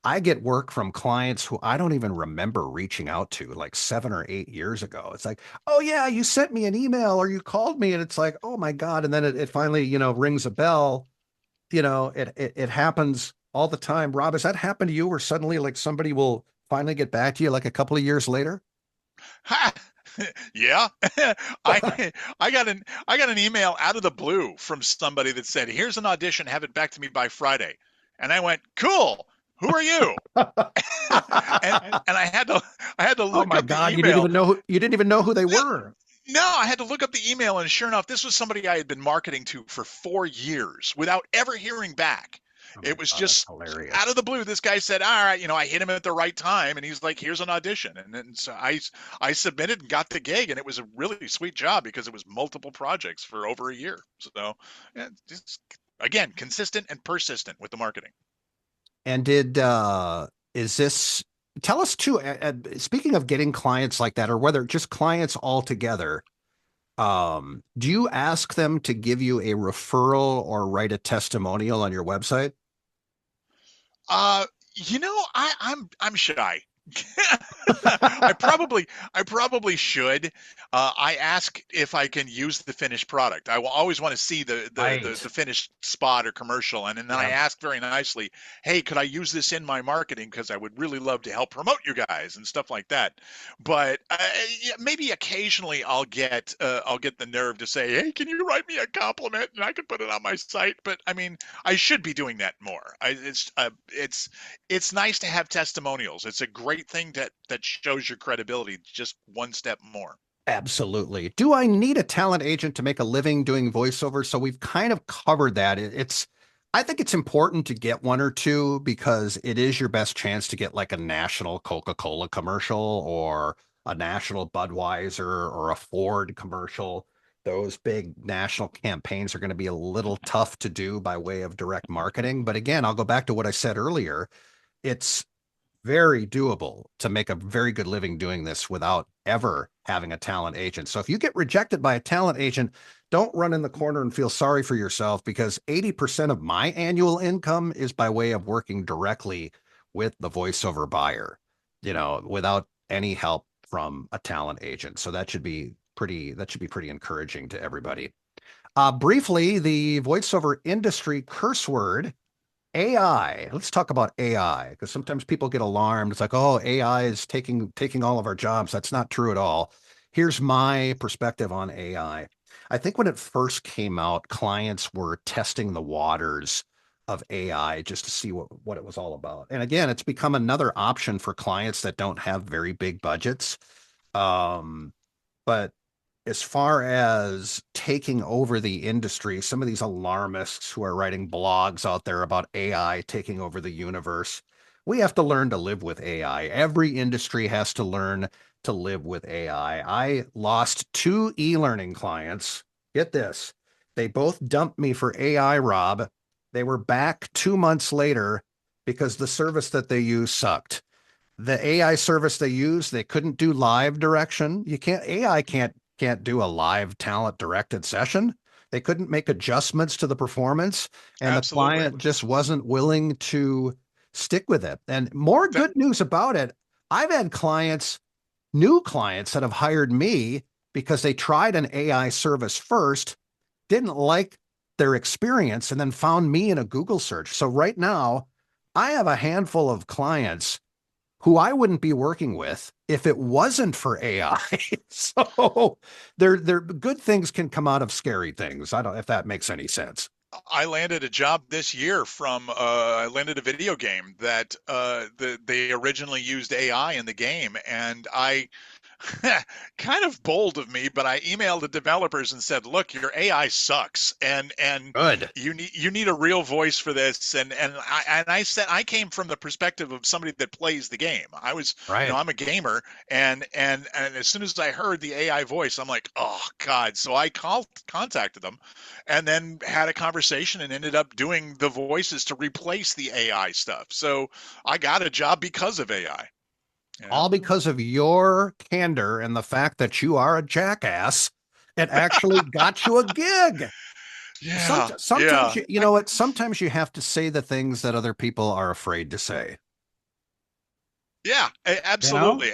I get work from clients who I don't even remember reaching out to like 7 or 8 years ago. It's like, oh yeah, you sent me an email or you called me, and it's like, oh my God. And then it finally, rings a bell. It happens all the time. Rob, has that happened to you where suddenly like somebody will finally get back to you like a couple of years later? Ha! Yeah. I got an email out of the blue from somebody that said, "Here's an audition, have it back to me by Friday." And I went, "Cool. Who are you?" and I had to Oh look my up the God, email. you didn't even know who they were. No, I had to look up the email, and sure enough, this was somebody I had been marketing to for 4 years without ever hearing back. Oh my It was God, that's just out hilarious. of the blue. This guy said, "All right, I hit him at the right time," and he's like, "Here's an audition," and then so I submitted and got the gig, and it was a really sweet job because it was multiple projects for over a year. So, yeah, just again, consistent and persistent with the marketing. And is this tell us too, speaking of getting clients like that, or whether just clients altogether, do you ask them to give you a referral or write a testimonial on your website? Uh, I'm shy. I probably should. I ask if I can use the finished product. I will always want to see the Right. finished spot or commercial, and then I Yeah. ask very nicely, "Hey, could I use this in my marketing? Because I would really love to help promote you guys and stuff like that." But yeah, maybe occasionally I'll get the nerve to say, "Hey, can you write me a compliment and I can put it on my site?" But I mean, I should be doing that more. It's nice to have testimonials. It's a great thing that shows your credibility just one step more. Absolutely. Do I need a talent agent to make a living doing voiceover? So we've kind of covered that. I think it's important to get one or two because it is your best chance to get like a national Coca-Cola commercial or a national Budweiser or a Ford commercial. Those big national campaigns are going to be a little tough to do by way of direct marketing. But again, I'll go back to what I said earlier. It's very doable to make a very good living doing this without ever having a talent agent. So if you get rejected by a talent agent, don't run in the corner and feel sorry for yourself because 80% of my annual income is by way of working directly with the voiceover buyer, without any help from a talent agent. So that should be pretty encouraging to everybody. Briefly, the voiceover industry curse word AI. Let's talk about AI because sometimes people get alarmed. It's like, oh, AI is taking all of our jobs. That's not true at all. Here's my perspective on AI. I think when it first came out, clients were testing the waters of AI just to see what it was all about. And again, it's become another option for clients that don't have very big budgets. Um, but as far as taking over the industry, some of these alarmists who are writing blogs out there about AI taking over the universe, we have to learn to live with AI. Every industry has to learn to live with AI. I lost two e-learning clients. Get this. They both dumped me for AI, Rob. They were back 2 months later because the service that they use sucked. The AI service they use, they couldn't do live direction. AI can't do a live talent directed session. They couldn't make adjustments to the performance, and the Absolutely. client just wasn't willing to stick with it. And more That good news about it, I've had new clients that have hired me because they tried an AI service first, didn't like their experience, and then found me in a Google search. So right now, I have a handful of clients who I wouldn't be working with if it wasn't for AI. So there good things can come out of scary things. I don't know if that makes any sense. I landed a job this year I landed a video game that they originally used AI in the game, and I kind of bold of me, but I emailed the developers and said, "Look, your AI sucks, and Good. you need a real voice for this." And I said I came from the perspective of somebody that plays the game. Right. I'm a gamer, and as soon as I heard the AI voice, I'm like, "Oh God!" So I contacted them, and then had a conversation and ended up doing the voices to replace the AI stuff. So I got a job because of AI. You know? All because of your candor and the fact that you are a jackass. It actually got you a gig. Yeah, Sometimes yeah. you know what? Sometimes you have to say the things that other people are afraid to say. Yeah, You know, absolutely.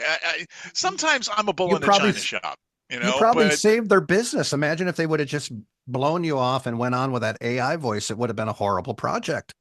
Sometimes I'm a bull you in the probably china shop, you probably but saved their business. Imagine if they would have just blown you off and went on with that AI voice. It would have been a horrible project.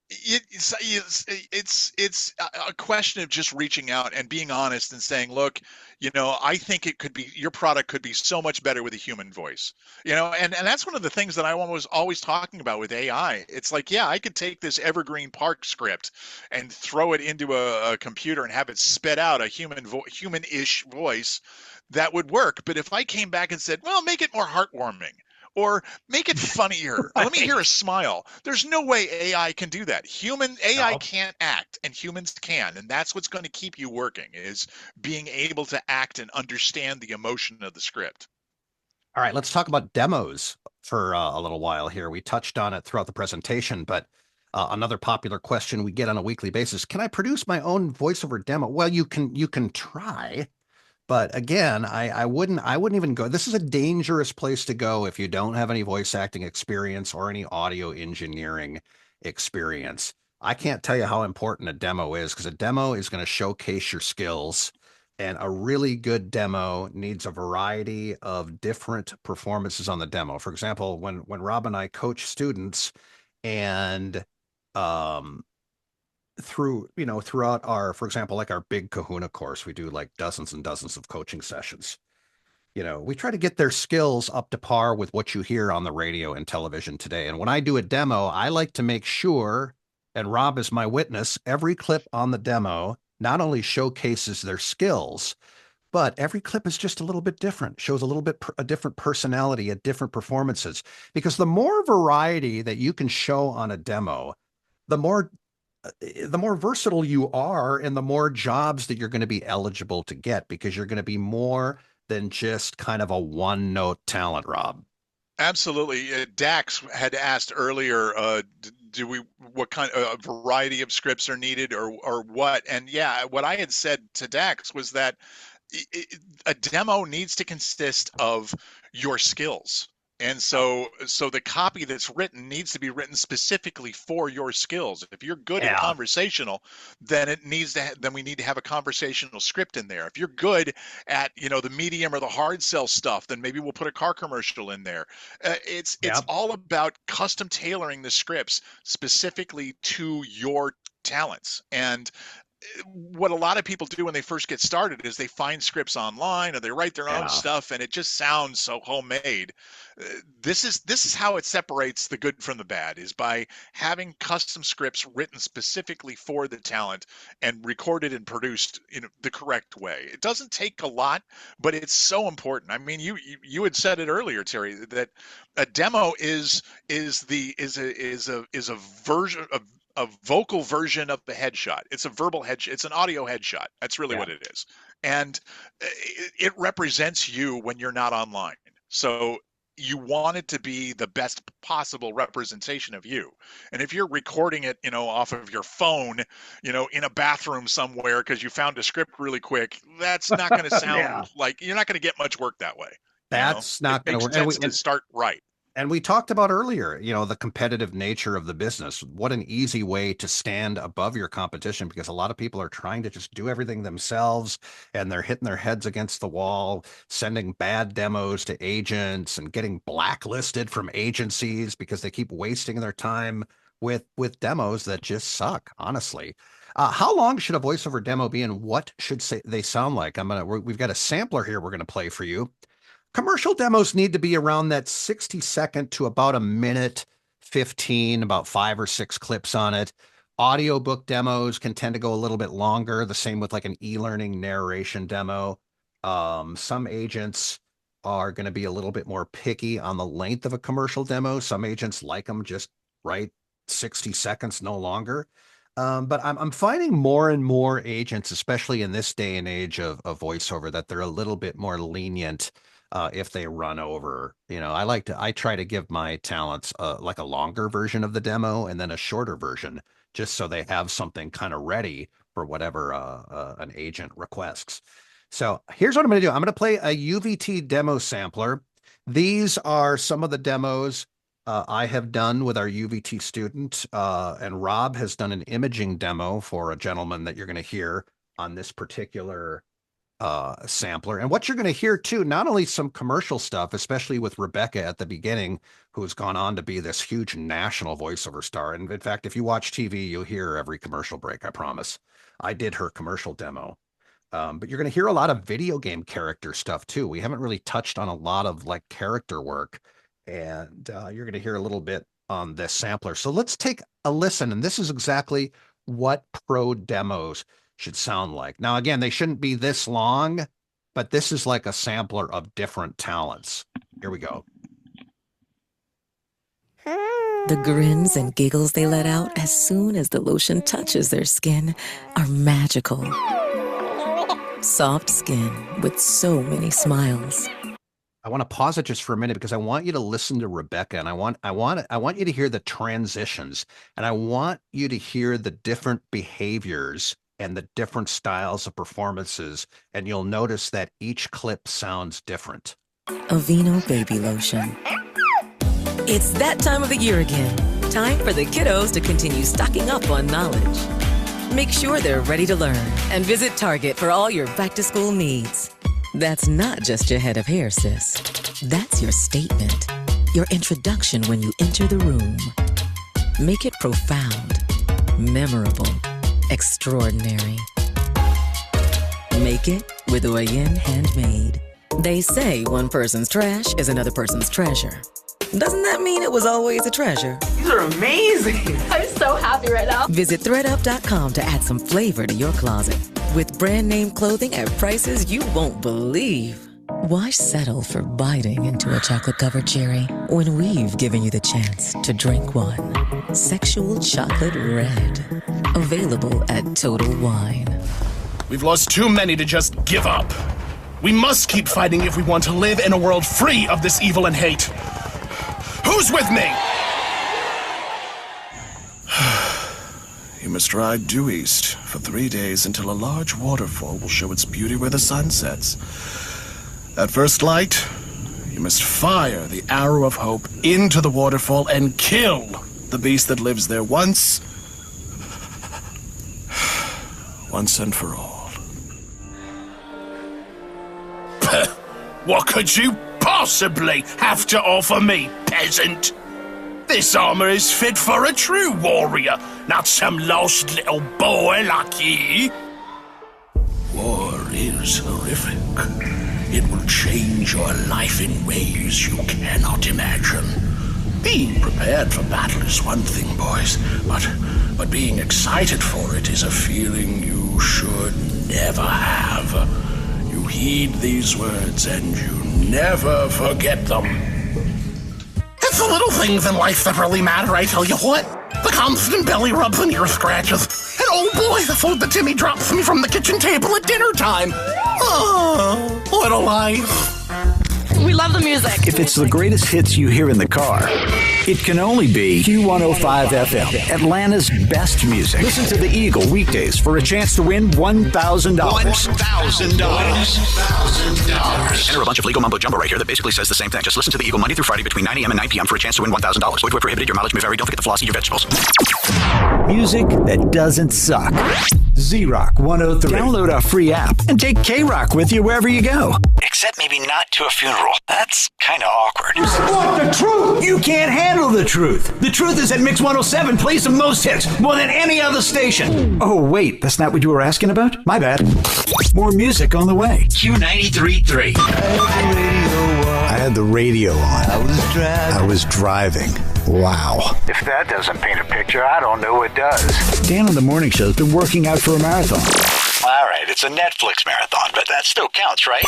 it's a question of just reaching out and being honest and saying, look, I think it could be your product could be so much better with a human voice. And that's one of the things that I was always talking about with AI. It's like, yeah, I could take this Evergreen Park script and throw it into a computer and have it spit out a human-ish voice that would work. But if I came back and said, well, make it more heartwarming, or make it funnier. Let me hear a Right. smile. There's no way AI can do that. Human AI No. can't act, and humans can, and that's what's going to keep you working is being able to act and understand the emotion of the script. All right, let's talk about demos for a little while here. We touched on it throughout the presentation, but another popular question we get on a weekly basis: can I produce my own voiceover demo? Well, you can try, but again, I wouldn't even go. This is a dangerous place to go if you don't have any voice acting experience or any audio engineering experience. I can't tell you how important a demo is, because a demo is going to showcase your skills. And a really good demo needs a variety of different performances on the demo. For example, when Rob and I coach students, and um, throughout our, for example, like our big Kahuna course, we do like dozens and dozens of coaching sessions. We try to get their skills up to par with what you hear on the radio and television today. And when I do a demo, I like to make sure, and Rob is my witness, every clip on the demo not only showcases their skills, but every clip is just a little bit different, shows a little bit a different personality, a different performances. Because the more variety that you can show on a demo, the more versatile you are, and the more jobs that you're going to be eligible to get, because you're going to be more than just kind of a one-note talent, Rob. Absolutely. Dax had asked earlier, what kind of variety of scripts are needed, or what? And yeah, what I had said to Dax was that a demo needs to consist of your skills. And so the copy that's written needs to be written specifically for your skills. If you're good at conversational, then we need to have a conversational script in there. If you're good at, the medium or the hard sell stuff, then maybe we'll put a car commercial in there. It's all about custom tailoring the scripts specifically to your talents. And what a lot of people do when they first get started is they find scripts online, or they write their own stuff, and it just sounds so homemade. This is how it separates the good from the bad, is by having custom scripts written specifically for the talent and recorded and produced in the correct way. It doesn't take a lot, but it's so important. I mean, you had said it earlier, Terry, that a demo is a version of a vocal version of the headshot. It's a verbal headshot. It's an audio headshot. That's really what it is. And it represents you when you're not online. So you want it to be the best possible representation of you. And if you're recording it, off of your phone, in a bathroom somewhere because you found a script really quick, that's not going to sound like, you're not going to get much work that way. That's not going to work. It makes sense to start right. And we talked about earlier, the competitive nature of the business. What an easy way to stand above your competition, because a lot of people are trying to just do everything themselves, and they're hitting their heads against the wall, sending bad demos to agents and getting blacklisted from agencies because they keep wasting their time with demos that just suck, honestly. How long should a voiceover demo be, and what should they sound like? We've got a sampler here we're going to play for you. Commercial demos need to be around that 60-second to about a minute 15, about 5 or 6 clips on it. Audiobook demos can tend to go a little bit longer, the same with like an e-learning narration demo. Some agents are going to be a little bit more picky on the length of a commercial demo. Some agents like them just right 60 seconds, no longer. But I'm finding more and more agents, especially in this day and age of voiceover, that they're a little bit more lenient if they run over. I try to give my talents like a longer version of the demo and then a shorter version, just so they have something kind of ready for whatever an agent requests. So here's what I'm going to do. I'm going to play a UVT demo sampler. These are some of the demos I have done with our UVT student, and Rob has done an imaging demo for a gentleman that you're going to hear on this particular sampler. And what you're going to hear too, not only some commercial stuff, especially with Rebecca at the beginning, who's gone on to be this huge national voiceover star. And in fact, if you watch TV, you'll hear her every commercial break, I promise. I did her commercial demo. But you're going to hear a lot of video game character stuff too. We haven't really touched on a lot of like character work, and you're going to hear a little bit on this sampler. So let's take a listen. And this is exactly what pro demos should sound like. Now, again, they shouldn't be this long, but this is like a sampler of different talents. Here we go. The grins and giggles they let out as soon as the lotion touches their skin are magical. Soft skin with so many smiles. I want to pause it just for a minute, because I want you to listen to Rebecca, and I want you to hear the transitions, and I want you to hear the different behaviors and the different styles of performances, and you'll notice that each clip sounds different. Aveeno Baby Lotion. It's that time of the year again. Time for the kiddos to continue stocking up on knowledge. Make sure they're ready to learn and visit Target for all your back-to-school needs. That's not just your head of hair, sis. That's your statement. Your introduction when you enter the room. Make it profound, memorable, extraordinary. Make it with Oyen Handmade. They say one person's trash is another person's treasure. Doesn't that mean it was always a treasure? These are amazing. I'm so happy right now. Visit threadup.com to add some flavor to your closet. With brand name clothing at prices you won't believe. Why settle for biting into a chocolate-covered cherry when we've given you the chance to drink one? Sexual Chocolate Red. Available at Total Wine. We've lost too many to just give up. We must keep fighting if we want to live in a world free of this evil and hate. Who's with me? You must ride due east for 3 days until a large waterfall will show its beauty where the sun sets. At first light, you must fire the arrow of hope into the waterfall and kill the beast that lives there once and for all. What could you possibly have to offer me, peasant? This armor is fit for a true warrior, not some lost little boy like you. War is horrific. It will change your life in ways you cannot imagine. Being prepared for battle is one thing, boys, but being excited for it is a feeling you should never have. You heed these words and you never forget them. It's the little things in life that really matter, I tell you what. The constant belly rubs and ear scratches. And oh boy, the food that Timmy drops me from the kitchen table at dinner time. Oh, what a life. We love the music. If it's the greatest hits you hear in the car, it can only be Q105 FM, Atlanta's best music. Listen to the Eagle weekdays for a chance to win $1,000. $1,000. Enter a bunch of legal mumbo jumbo right here that basically says the same thing. Just listen to the Eagle Monday through Friday between 9 a.m. and 9 p.m. for a chance to win $1,000. Void where prohibited. Your mileage may vary. Don't forget to floss, eat your vegetables. Music that doesn't suck. Z-Rock 103. Download our free app and take K-Rock with you wherever you go. Except maybe not to a funeral. That's kind of awkward. What, the truth? You can't handle the truth. The truth is that Mix 107 plays the most hits, more than any other station. Oh, wait, that's not what you were asking about? My bad. More music on the way. Q93.3. I had the radio on. I was driving. Wow. If that doesn't paint a picture, I don't know what does. Dan on the morning show's been working out for a marathon. All right, it's a Netflix marathon, but that still counts, right?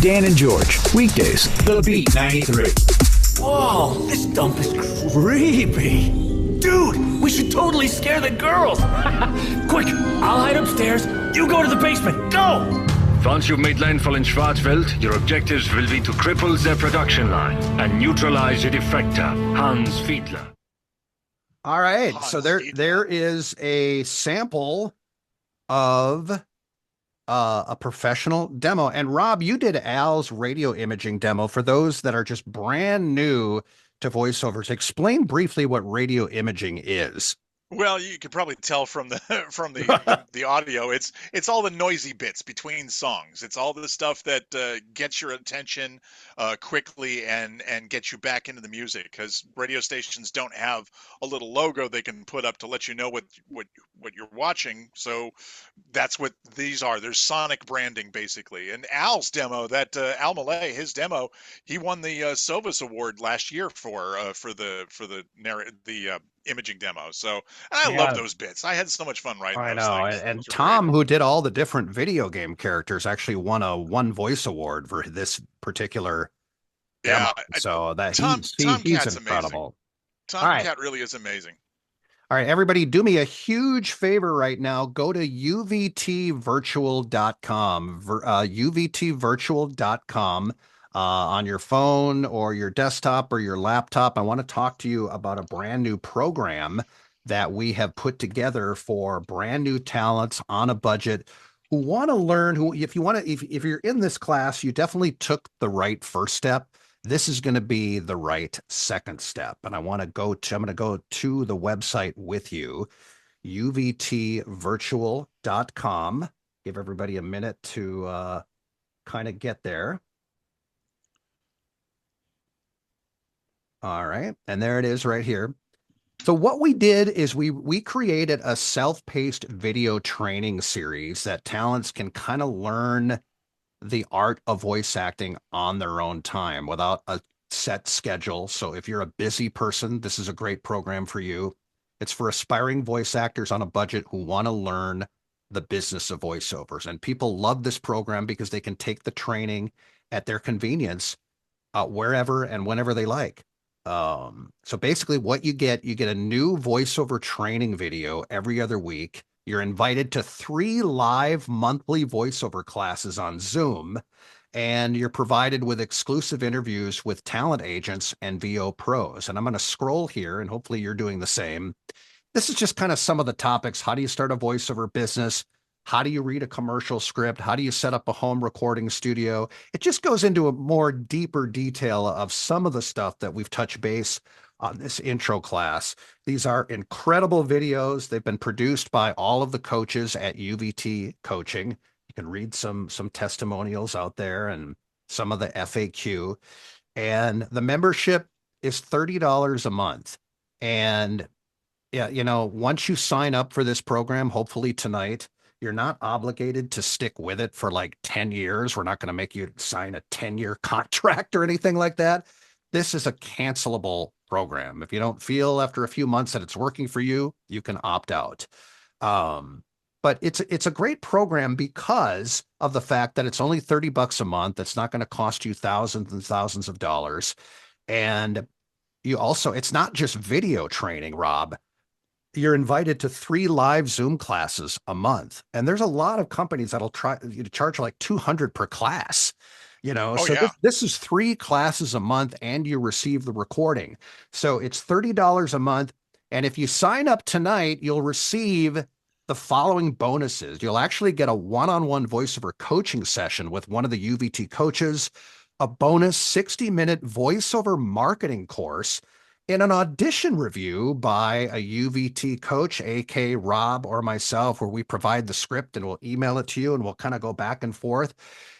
Dan and George, weekdays. The Beat 93. Whoa, this dump is creepy. Dude, we should totally scare the girls. Quick, I'll hide upstairs. You go to the basement. Go! Once you've made landfall in Schwarzwald, your objectives will be to cripple their production line and neutralize the defector, Hans Fiedler. All right, so there is a sample of a professional demo. And Rob, you did Al's radio imaging demo. For those that are just brand new to voiceovers, explain briefly what radio imaging is. Well, you could probably tell from the the audio. It's all the noisy bits between songs. It's all the stuff that gets your attention quickly and gets you back into the music, because radio stations don't have a little logo they can put up to let you know what you're watching. So that's what these are. There's sonic branding basically. And Al's demo, that Al Malay, his demo, he won the Sovas Award last year for the imaging demo. So I love those bits. I had so much fun writing those things. And Tom, who did all the different video game characters, actually won a One Voice Award for this particular demo. So that he's incredible. Tomcat really is amazing. All right, everybody, do me a huge favor right now. Go to uvtvirtual.com, uvtvirtual.com. On your phone or your desktop or your laptop. I want to talk to you about a brand new program that we have put together for brand new talents on a budget who want to learn, if you're in this class, you definitely took the right first step. this is going to be the right second step. And I'm going to go to the website with you, uvtvirtual.com. Give everybody a minute to kind of get there. All right. And there it is right here. So what we did is we created a self-paced video training series that talents can kind of learn the art of voice acting on their own time without a set schedule. So if you're a busy person, this is a great program for you. It's for aspiring voice actors on a budget who want to learn the business of voiceovers. And people love this program because they can take the training at their convenience, wherever and whenever they like. So basically what you get a new voiceover training video every other week. You're invited to 3 live monthly voiceover classes on Zoom, and you're provided with exclusive interviews with talent agents and VO pros. And I'm going to scroll here, and hopefully you're doing the same. This is just kind of some of the topics. How do you start a voiceover business? How do you read a commercial script? How do you set up a home recording studio? It just goes into a more deeper detail of some of the stuff that we've touched base on this intro class. These are incredible videos. They've been produced by all of the coaches at UVT Coaching. You can read some testimonials out there and some of the FAQ. And the membership is $30 a month. And yeah, once you sign up for this program, hopefully tonight, you're not obligated to stick with it for like 10 years. We're not going to make you sign a 10-year contract or anything like that. This is a cancelable program. If you don't feel after a few months that it's working for you, you can opt out. But it's a great program because of the fact that it's only $30 a month. It's not going to cost you thousands and thousands of dollars. And it's not just video training, Rob. You're invited to 3 live Zoom classes a month. And there's a lot of companies that'll try to charge like $200 per class, this is 3 classes a month and you receive the recording. So it's $30 a month. And if you sign up tonight, you'll receive the following bonuses. You'll actually get a one-on-one voiceover coaching session with one of the UVT coaches, a bonus 60-minute voiceover marketing course, in an audition review by a UVT coach, AK Rob or myself, where we provide the script and we'll email it to you and we'll kind of go back and forth.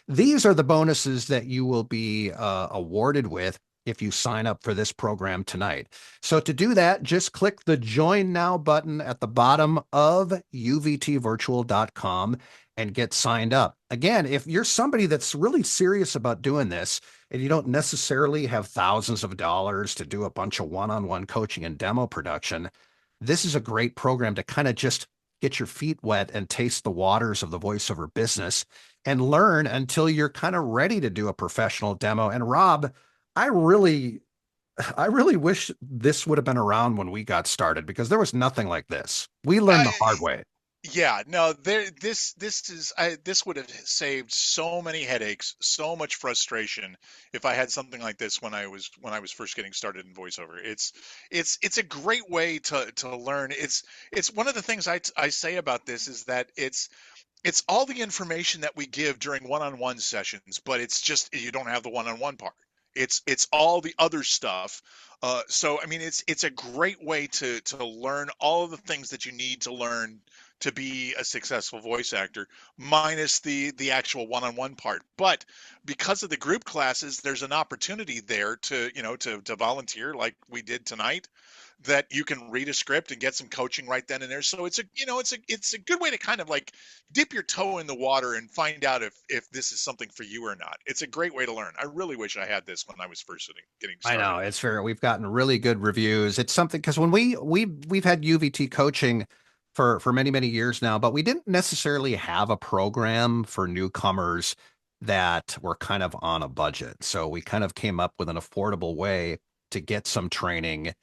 These are the bonuses that you will be awarded with if you sign up for this program tonight. So to do that, just click the Join Now button at the bottom of uvtvirtual.com and get signed up. Again, if you're somebody that's really serious about doing this and you don't necessarily have thousands of dollars to do a bunch of one-on-one coaching and demo production, this is a great program to kind of just get your feet wet and taste the waters of the voiceover business and learn until you're kind of ready to do a professional demo. And Rob, I really wish this would have been around when we got started because there was nothing like this. We learned the hard way. Yeah, no, this would have saved so many headaches, so much frustration if I had something like this when I was first getting started in voiceover. It's a great way to learn. It's one of the things I say about this is that it's all the information that we give during one-on-one sessions, but it's just you don't have the one-on-one part. It's all the other stuff. So I mean, it's a great way to learn all of the things that you need to learn to be a successful voice actor, minus the actual one-on-one part. But because of the group classes, there's an opportunity there to volunteer like we did tonight, that you can read a script and get some coaching right then and there. So it's a good way to kind of like dip your toe in the water and find out if this is something for you or not. It's a great way to learn. I really wish I had this when I was first getting started. I know, it's fair. We've gotten really good reviews. It's something because when we've had UVT coaching for many, many years now, but we didn't necessarily have a program for newcomers that were kind of on a budget. So we kind of came up with an affordable way to get some training,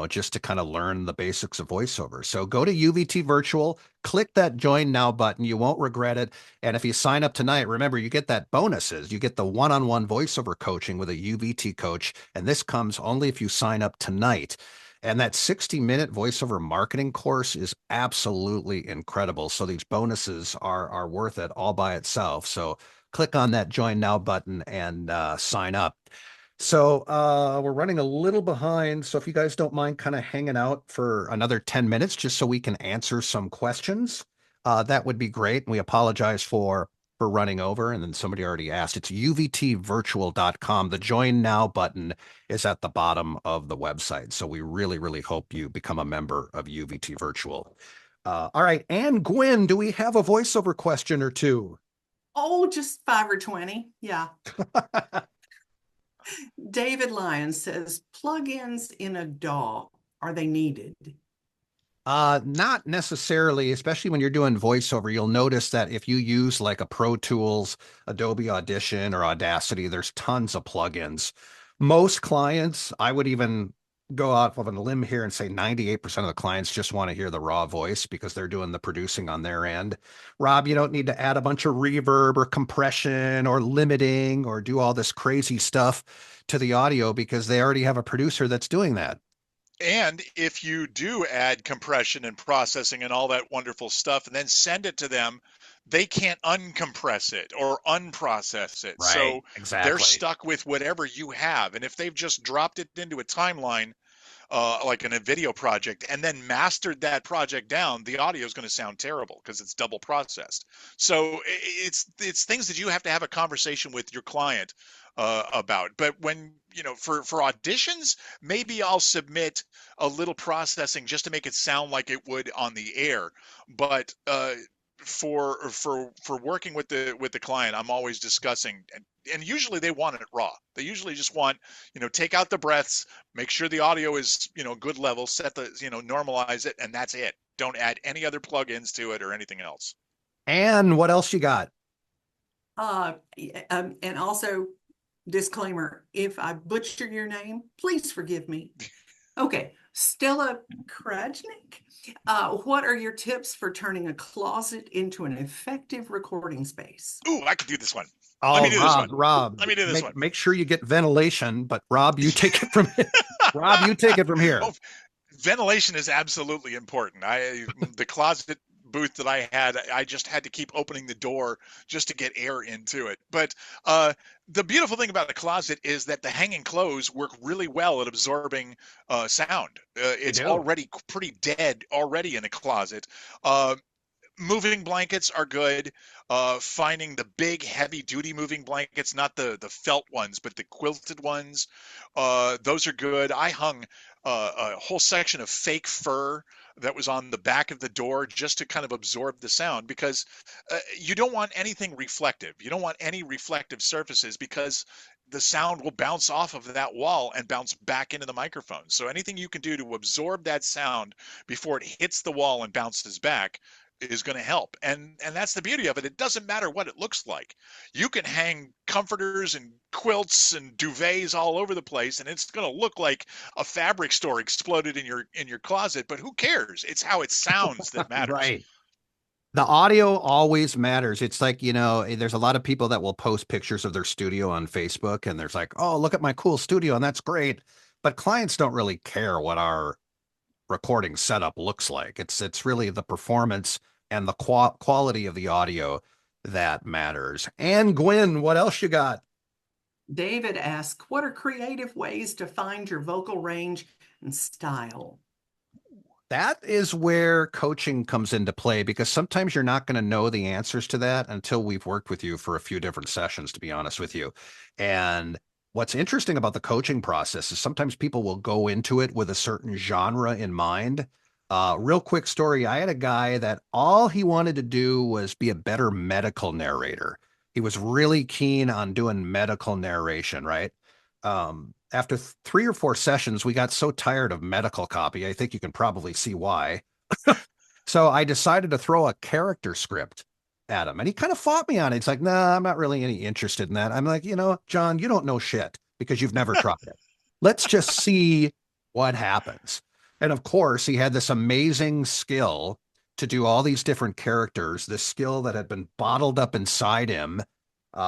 just to kind of learn the basics of voiceover. So go to UVT Virtual, click that Join Now button. You won't regret it. And if you sign up tonight, remember, you get that bonuses. You get the one-on-one voiceover coaching with a UVT coach. And this comes only if you sign up tonight. And that 60-minute voiceover marketing course is absolutely incredible. So these bonuses are worth it all by itself. So click on that Join Now button and sign up. So we're running a little behind. So if you guys don't mind kind of hanging out for another 10 minutes just so we can answer some questions, that would be great. And we apologize for running over. And then somebody already asked. It's uvtvirtual.com. The Join Now button is at the bottom of the website. So we really, really hope you become a member of UVT Virtual. All right. And Gwen, do we have a voiceover question or two? Oh, just 5 or 20. Yeah. David Lyons says, plugins in a DAW, are they needed? Not necessarily, especially when you're doing voiceover. You'll notice that if you use like a Pro Tools, Adobe Audition, or Audacity, there's tons of plugins. Most clients, I would even go out of a limb here and say 98% of the clients just want to hear the raw voice because they're doing the producing on their end. Rob, you don't need to add a bunch of reverb or compression or limiting or do all this crazy stuff to the audio because they already have a producer that's doing that. And if you do add compression and processing and all that wonderful stuff and then send it to them, they can't uncompress it or unprocess it. Right, so exactly. They're stuck with whatever you have. And if they've just dropped it into a timeline, like in a video project, and then mastered that project down, the audio is going to sound terrible because it's double processed. So it's things that you have to have a conversation with your client about. But when, for auditions, maybe I'll submit a little processing just to make it sound like it would on the air. But for working with the client, I'm always discussing, and usually they want it raw. They usually just want, take out the breaths, make sure the audio is, good level, set the, normalize it, and that's it. Don't add any other plugins to it or anything else. And what else you got? And also, disclaimer, if I butcher your name, please forgive me. Okay, Stella Krajnik, what are your tips for turning a closet into an effective recording space? Ooh, I could do this one. Oh, Let me do this one. Rob, let me do this one. Make sure you get ventilation, but Rob, you take it from here. Rob, you take it from here. Oh, ventilation is absolutely important. The closet booth that I had, I just had to keep opening the door just to get air into it. But the beautiful thing about the closet is that the hanging clothes work really well at absorbing sound. It's already pretty dead already in a closet. Moving blankets are good. Finding the big heavy duty moving blankets, not the felt ones, but the quilted ones. Those are good. I hung a whole section of fake fur that was on the back of the door just to kind of absorb the sound, because you don't want anything reflective. You don't want any reflective surfaces because the sound will bounce off of that wall and bounce back into the microphone. So anything you can do to absorb that sound before it hits the wall and bounces back is going to help. And that's the beauty of it. It doesn't matter what it looks like. You can hang comforters and quilts and duvets all over the place, and it's going to look like a fabric store exploded in your closet, but who cares? It's how it sounds that matters. Right. The audio always matters. It's like, there's a lot of people that will post pictures of their studio on Facebook, and there's like, oh, look at my cool studio, and that's great. But clients don't really care what our recording setup looks like. It's really the performance and the quality of the audio that matters. And Gwen, what else you got? David asks, what are creative ways to find your vocal range and style? That is where coaching comes into play, because sometimes you're not going to know the answers to that until we've worked with you for a few different sessions, to be honest with you. And what's interesting about the coaching process is sometimes people will go into it with a certain genre in mind. Real quick story. I had a guy that all he wanted to do was be a better medical narrator. He was really keen on doing medical narration, right? After 3 or 4 sessions, we got so tired of medical copy. I think you can probably see why. So I decided to throw a character script at him, and he kind of fought me on it. It's like, nah, I'm not really any interested in that. I'm like, John, you don't know shit because you've never tried it. Let's just see what happens. And of course, he had this amazing skill to do all these different characters, this skill that had been bottled up inside him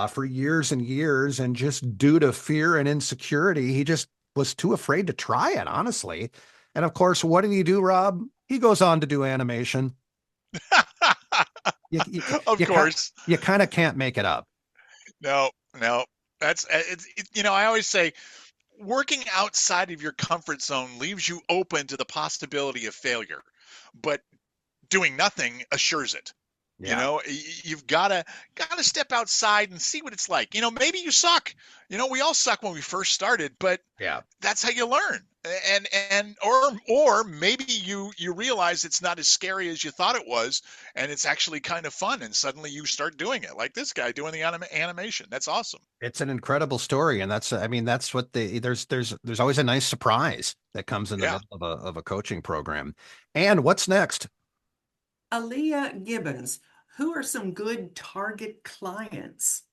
for years and years. And just due to fear and insecurity, he just was too afraid to try it, honestly. And of course, what did he do, Rob? He goes on to do animation. Of course. You kind of can't make it up. No, no. That's I always say working outside of your comfort zone leaves you open to the possibility of failure, but doing nothing assures it. Yeah. You've gotta step outside and see what it's like. Maybe you suck. We all suck when we first started, but Yeah. that's how you learn. Or maybe you realize it's not as scary as you thought it was, and it's actually kind of fun, and suddenly you start doing it, like this guy doing the animation. That's awesome. It's an incredible story, and that's what there's always a nice surprise that comes in the Yeah. middle of a coaching program. And what's next? Aaliyah Gibbons, who are some good target clients?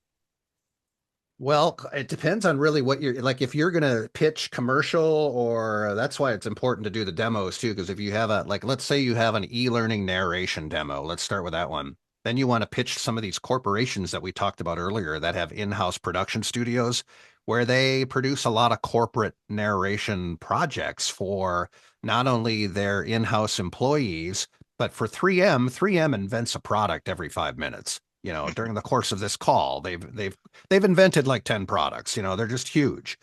Well, it depends on really what you're like. If you're going to pitch commercial, or that's why it's important to do the demos too. Because if you have let's say you have an e-learning narration demo, let's start with that one. Then you want to pitch some of these corporations that we talked about earlier that have in-house production studios where they produce a lot of corporate narration projects for not only their in-house employees, but for 3M. 3M invents a product every 5 minutes. During the course of this call, they've invented like 10 products. They're just huge.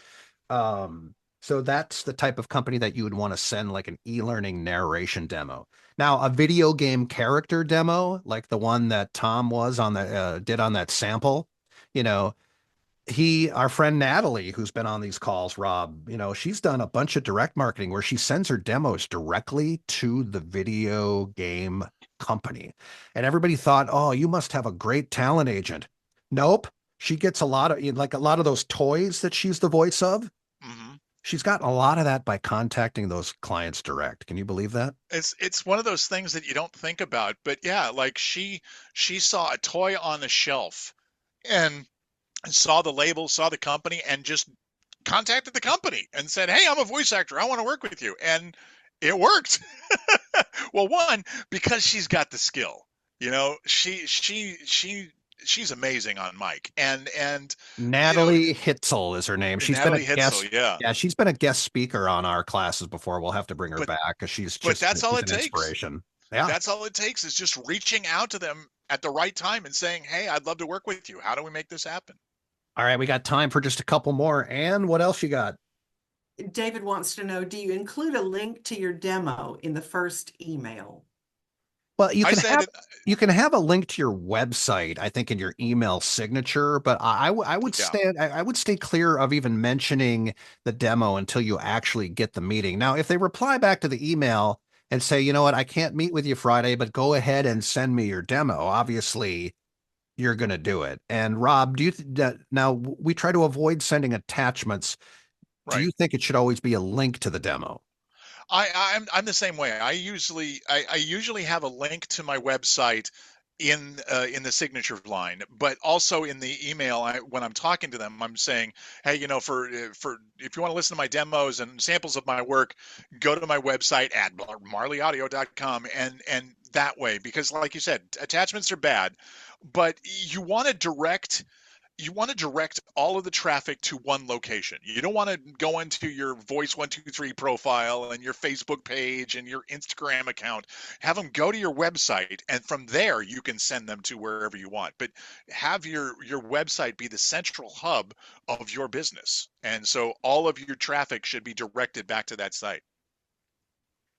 So that's the type of company that you would want to send like an e-learning narration demo. Now, a video game character demo, like the one that Tom was on the did on that sample, you know, our friend Natalie, who's been on these calls, Rob, she's done a bunch of direct marketing where she sends her demos directly to the video game company. And everybody thought, oh, you must have a great talent agent. Nope. She gets a lot of those toys that she's the voice of. Mm-hmm. She's gotten a lot of that by contacting those clients direct. Can you believe that? It's one of those things that you don't think about, but yeah, like she saw a toy on the shelf and saw the label, saw the company, and just contacted the company and said, "Hey, I'm a voice actor. I want to work with you." And it worked. Well, one, because she's got the skill. She's amazing on mic. And Natalie Hitzel is her name. She's been a Natalie Hitzel, guest. yeah. Yeah, she's been a guest speaker on our classes before. We'll have to bring her back because she's that's all she's it an takes. inspiration. Yeah. That's all it takes is just reaching out to them at the right time and saying, "Hey, I'd love to work with you. How do we make this happen?" All right, we got time for just a couple more. And what else you got? David wants to know, do you include a link to your demo in the first email? Well, you can have a link to your website, I think, in your email signature, but I would stay clear of even mentioning the demo until you actually get the meeting. Now, if they reply back to the email and say, you know what, I can't meet with you Friday, but go ahead and send me your demo, obviously you're going to do it. And Rob, now we try to avoid sending attachments. Right. Do you think it should always be a link to the demo? I'm the same way. I usually have a link to my website in the signature line, but also in the email. When I'm talking to them, I'm saying, "Hey, for if you want to listen to my demos and samples of my work, go to my website at marleyaudio.com," and that way, because like you said, attachments are bad, but you want to direct all of the traffic to one location. You don't want to go into your Voice123 profile and your Facebook page and your Instagram account. Have them go to your website, and from there you can send them to wherever you want. But have your website be the central hub of your business. And so all of your traffic should be directed back to that site.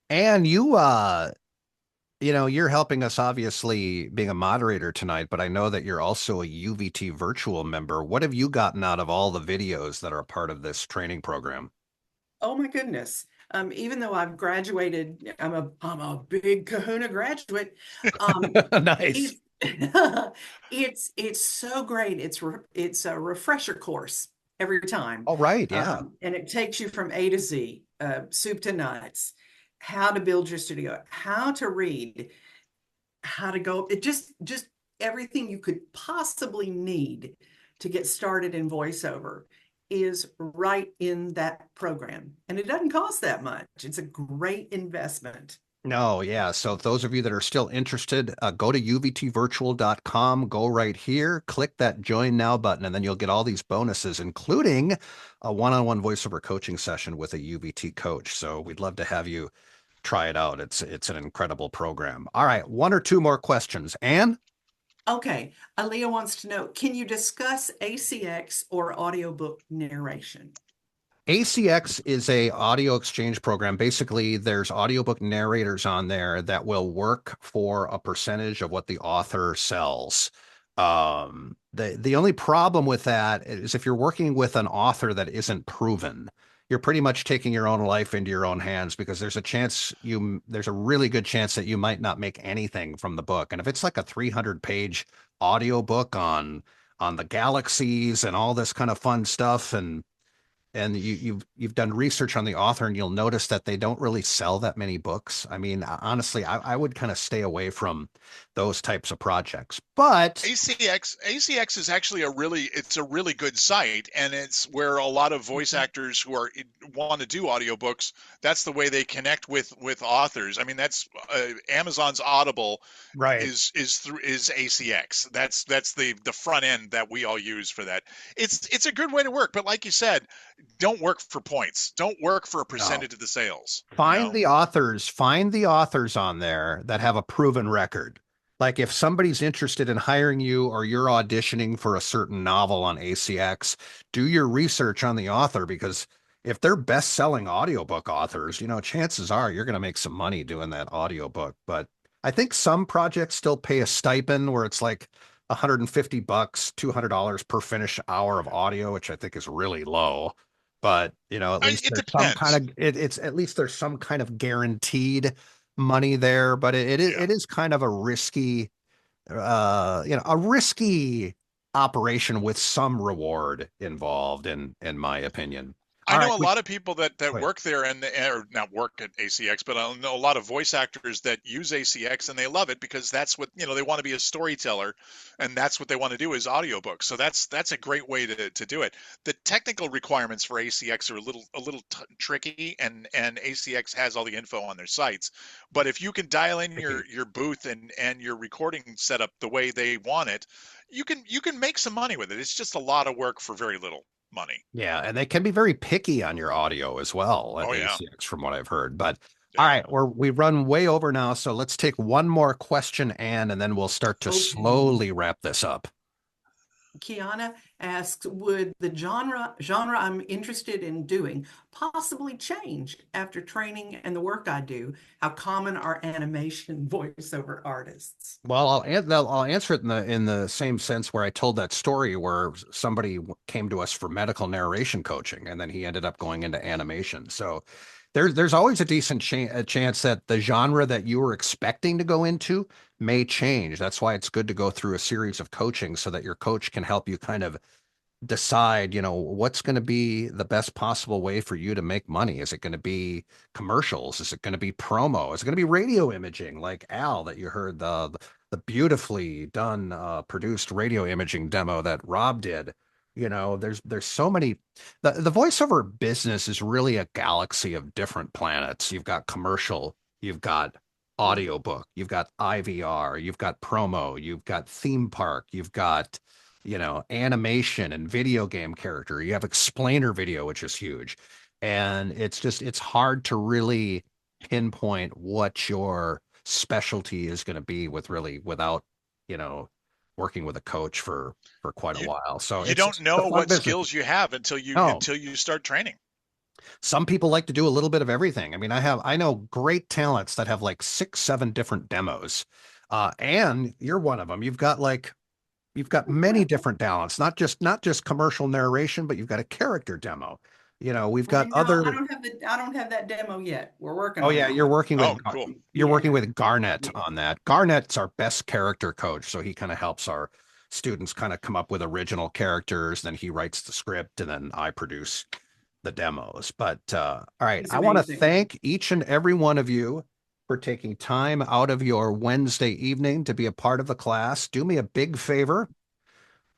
And you're helping us, obviously, being a moderator tonight, but I know that you're also a UVT virtual member. What have you gotten out of all the videos that are a part of this training program? Oh my goodness. Even though I've graduated, I'm a big Kahuna graduate. Nice. It's so great. It's a refresher course every time. Oh, right. Yeah. And it takes you from A to Z, soup to nuts. How to build your studio, how to read, how to go, just everything you could possibly need to get started in voiceover is right in that program. And it doesn't cost that much. It's a great investment. No, yeah. So those of you that are still interested, go to uvtvirtual.com, go right here, click that join now button, and then you'll get all these bonuses, including a one-on-one voiceover coaching session with a UVT coach. So we'd love to have you try it out. It's an incredible program. All right, one or two more questions. Anne? Okay, Aaliyah wants to know, can you discuss ACX or audiobook narration? ACX is a audio exchange program. Basically, there's audiobook narrators on there that will work for a percentage of what the author sells. The only problem with that is if you're working with an author that isn't proven, you're pretty much taking your own life into your own hands because there's a really good chance that you might not make anything from the book. And if it's like a 300-page audiobook on the galaxies and all this kind of fun stuff, and you've done research on the author, and you'll notice that they don't really sell that many books. I mean, honestly, I would kind of stay away from those types of projects. But ACX is actually it's a really good site, and it's where a lot of voice actors who want to do audiobooks, that's the way they connect with authors. I mean, that's Amazon's Audible right is ACX. That's the front end that we all use for that. It's a good way to work, but like you said, don't work for points. Don't work for a percentage of the sales. Find the authors on there that have a proven record. Like if somebody's interested in hiring you or you're auditioning for a certain novel on ACX, do your research on the author, because if they're best-selling audiobook authors, chances are you're going to make some money doing that audiobook. But I think some projects still pay a stipend where it's like $150, $200 per finished hour of audio, which I think is really low. But at least it there's depends. some kind of it's at least there's some kind of guaranteed money there. But it is kind of a risky, a risky operation with some reward involved, in my opinion. I know a lot of people that work there or not work at ACX, but I know a lot of voice actors that use ACX and they love it because that's what, they want to be a storyteller, and that's what they want to do is audiobooks. So that's a great way to do it. The technical requirements for ACX are a little tricky, and ACX has all the info on their sites. But if you can dial in your booth and your recording setup the way they want it, you can make some money with it. It's just a lot of work for very little money. Yeah, and they can be very picky on your audio as well at ACX, from what I've heard. But all right, we run way over now, so let's take one more question, Anne, and then we'll start to slowly wrap this up. Kiana asks, would the genre I'm interested in doing possibly change after training and the work I do? How common are animation voiceover artists? Well, I'll answer it in the same sense where I told that story where somebody came to us for medical narration coaching, and then he ended up going into animation. So there's always a decent chance that the genre that you were expecting to go into may change. That's why it's good to go through a series of coaching so that your coach can help you kind of decide, what's going to be the best possible way for you to make money. Is it going to be commercials? Is it going to be promo? Is it going to be radio imaging like Al that you heard the beautifully done produced radio imaging demo that Rob did? There's so many. The voiceover business is really a galaxy of different planets. You've got commercial, you've got audiobook, you've got IVR, you've got promo, you've got theme park, you've got animation and video game character. You have explainer video, which is huge. And it's hard to really pinpoint what your specialty is going to be without, working with a coach for quite a while. So you don't know what skills you have until you start training. Some people like to do a little bit of everything. I mean, I know great talents that have like 6, 7 different demos. And you're one of them. You've got many different talents, not just commercial narration, but you've got a character demo. We've got other. I don't have that demo yet. We're working. Oh yeah, you're working with Garnett on that. Garnett's our best character coach, so he kind of helps our students kind of come up with original characters. Then he writes the script, and then I produce the demos. But all right, I want to thank each and every one of you for taking time out of your Wednesday evening to be a part of the class. Do me a big favor.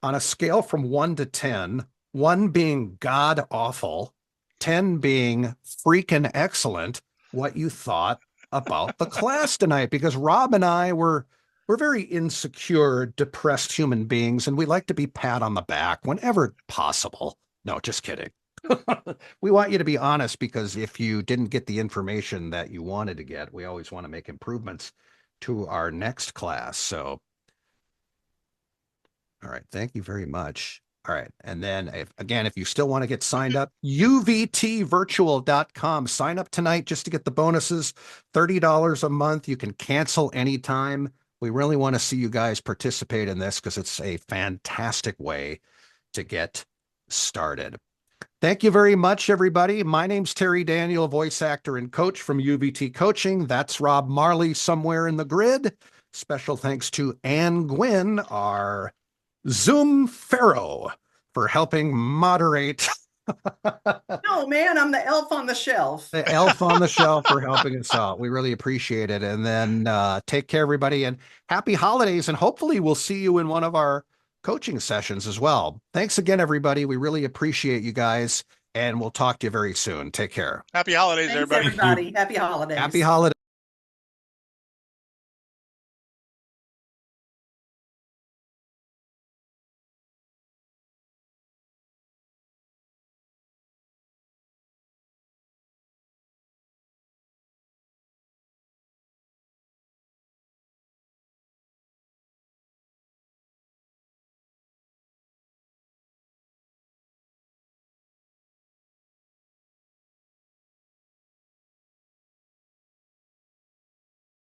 On a scale from 1 to 10, 1 being god awful, 10 being freaking excellent, what you thought about the class tonight. Because Rob and I we're very insecure, depressed human beings, and we like to be pat on the back whenever possible. No, just kidding. We want you to be honest, because if you didn't get the information that you wanted to get, we always want to make improvements to our next class. So All right. Thank you very much. All right. And then if you still want to get signed up, uvtvirtual.com. Sign up tonight just to get the bonuses, $30 a month. You can cancel anytime. We really want to see you guys participate in this because it's a fantastic way to get started. Thank you very much, everybody. My name's Terry Daniel, voice actor and coach from UVT Coaching. That's Rob Marley somewhere in the grid. Special thanks to Ann Gwynn, our Zoom Pharaoh, for helping moderate. No, man, I'm the elf on the shelf. The elf on the shelf for helping us out. We really appreciate it. And then take care, everybody, and happy holidays. And hopefully we'll see you in one of our coaching sessions as well. Thanks again, everybody. We really appreciate you guys. And we'll talk to you very soon. Take care. Happy holidays, Thanks, everybody. everybody. Happy holidays. Happy holidays.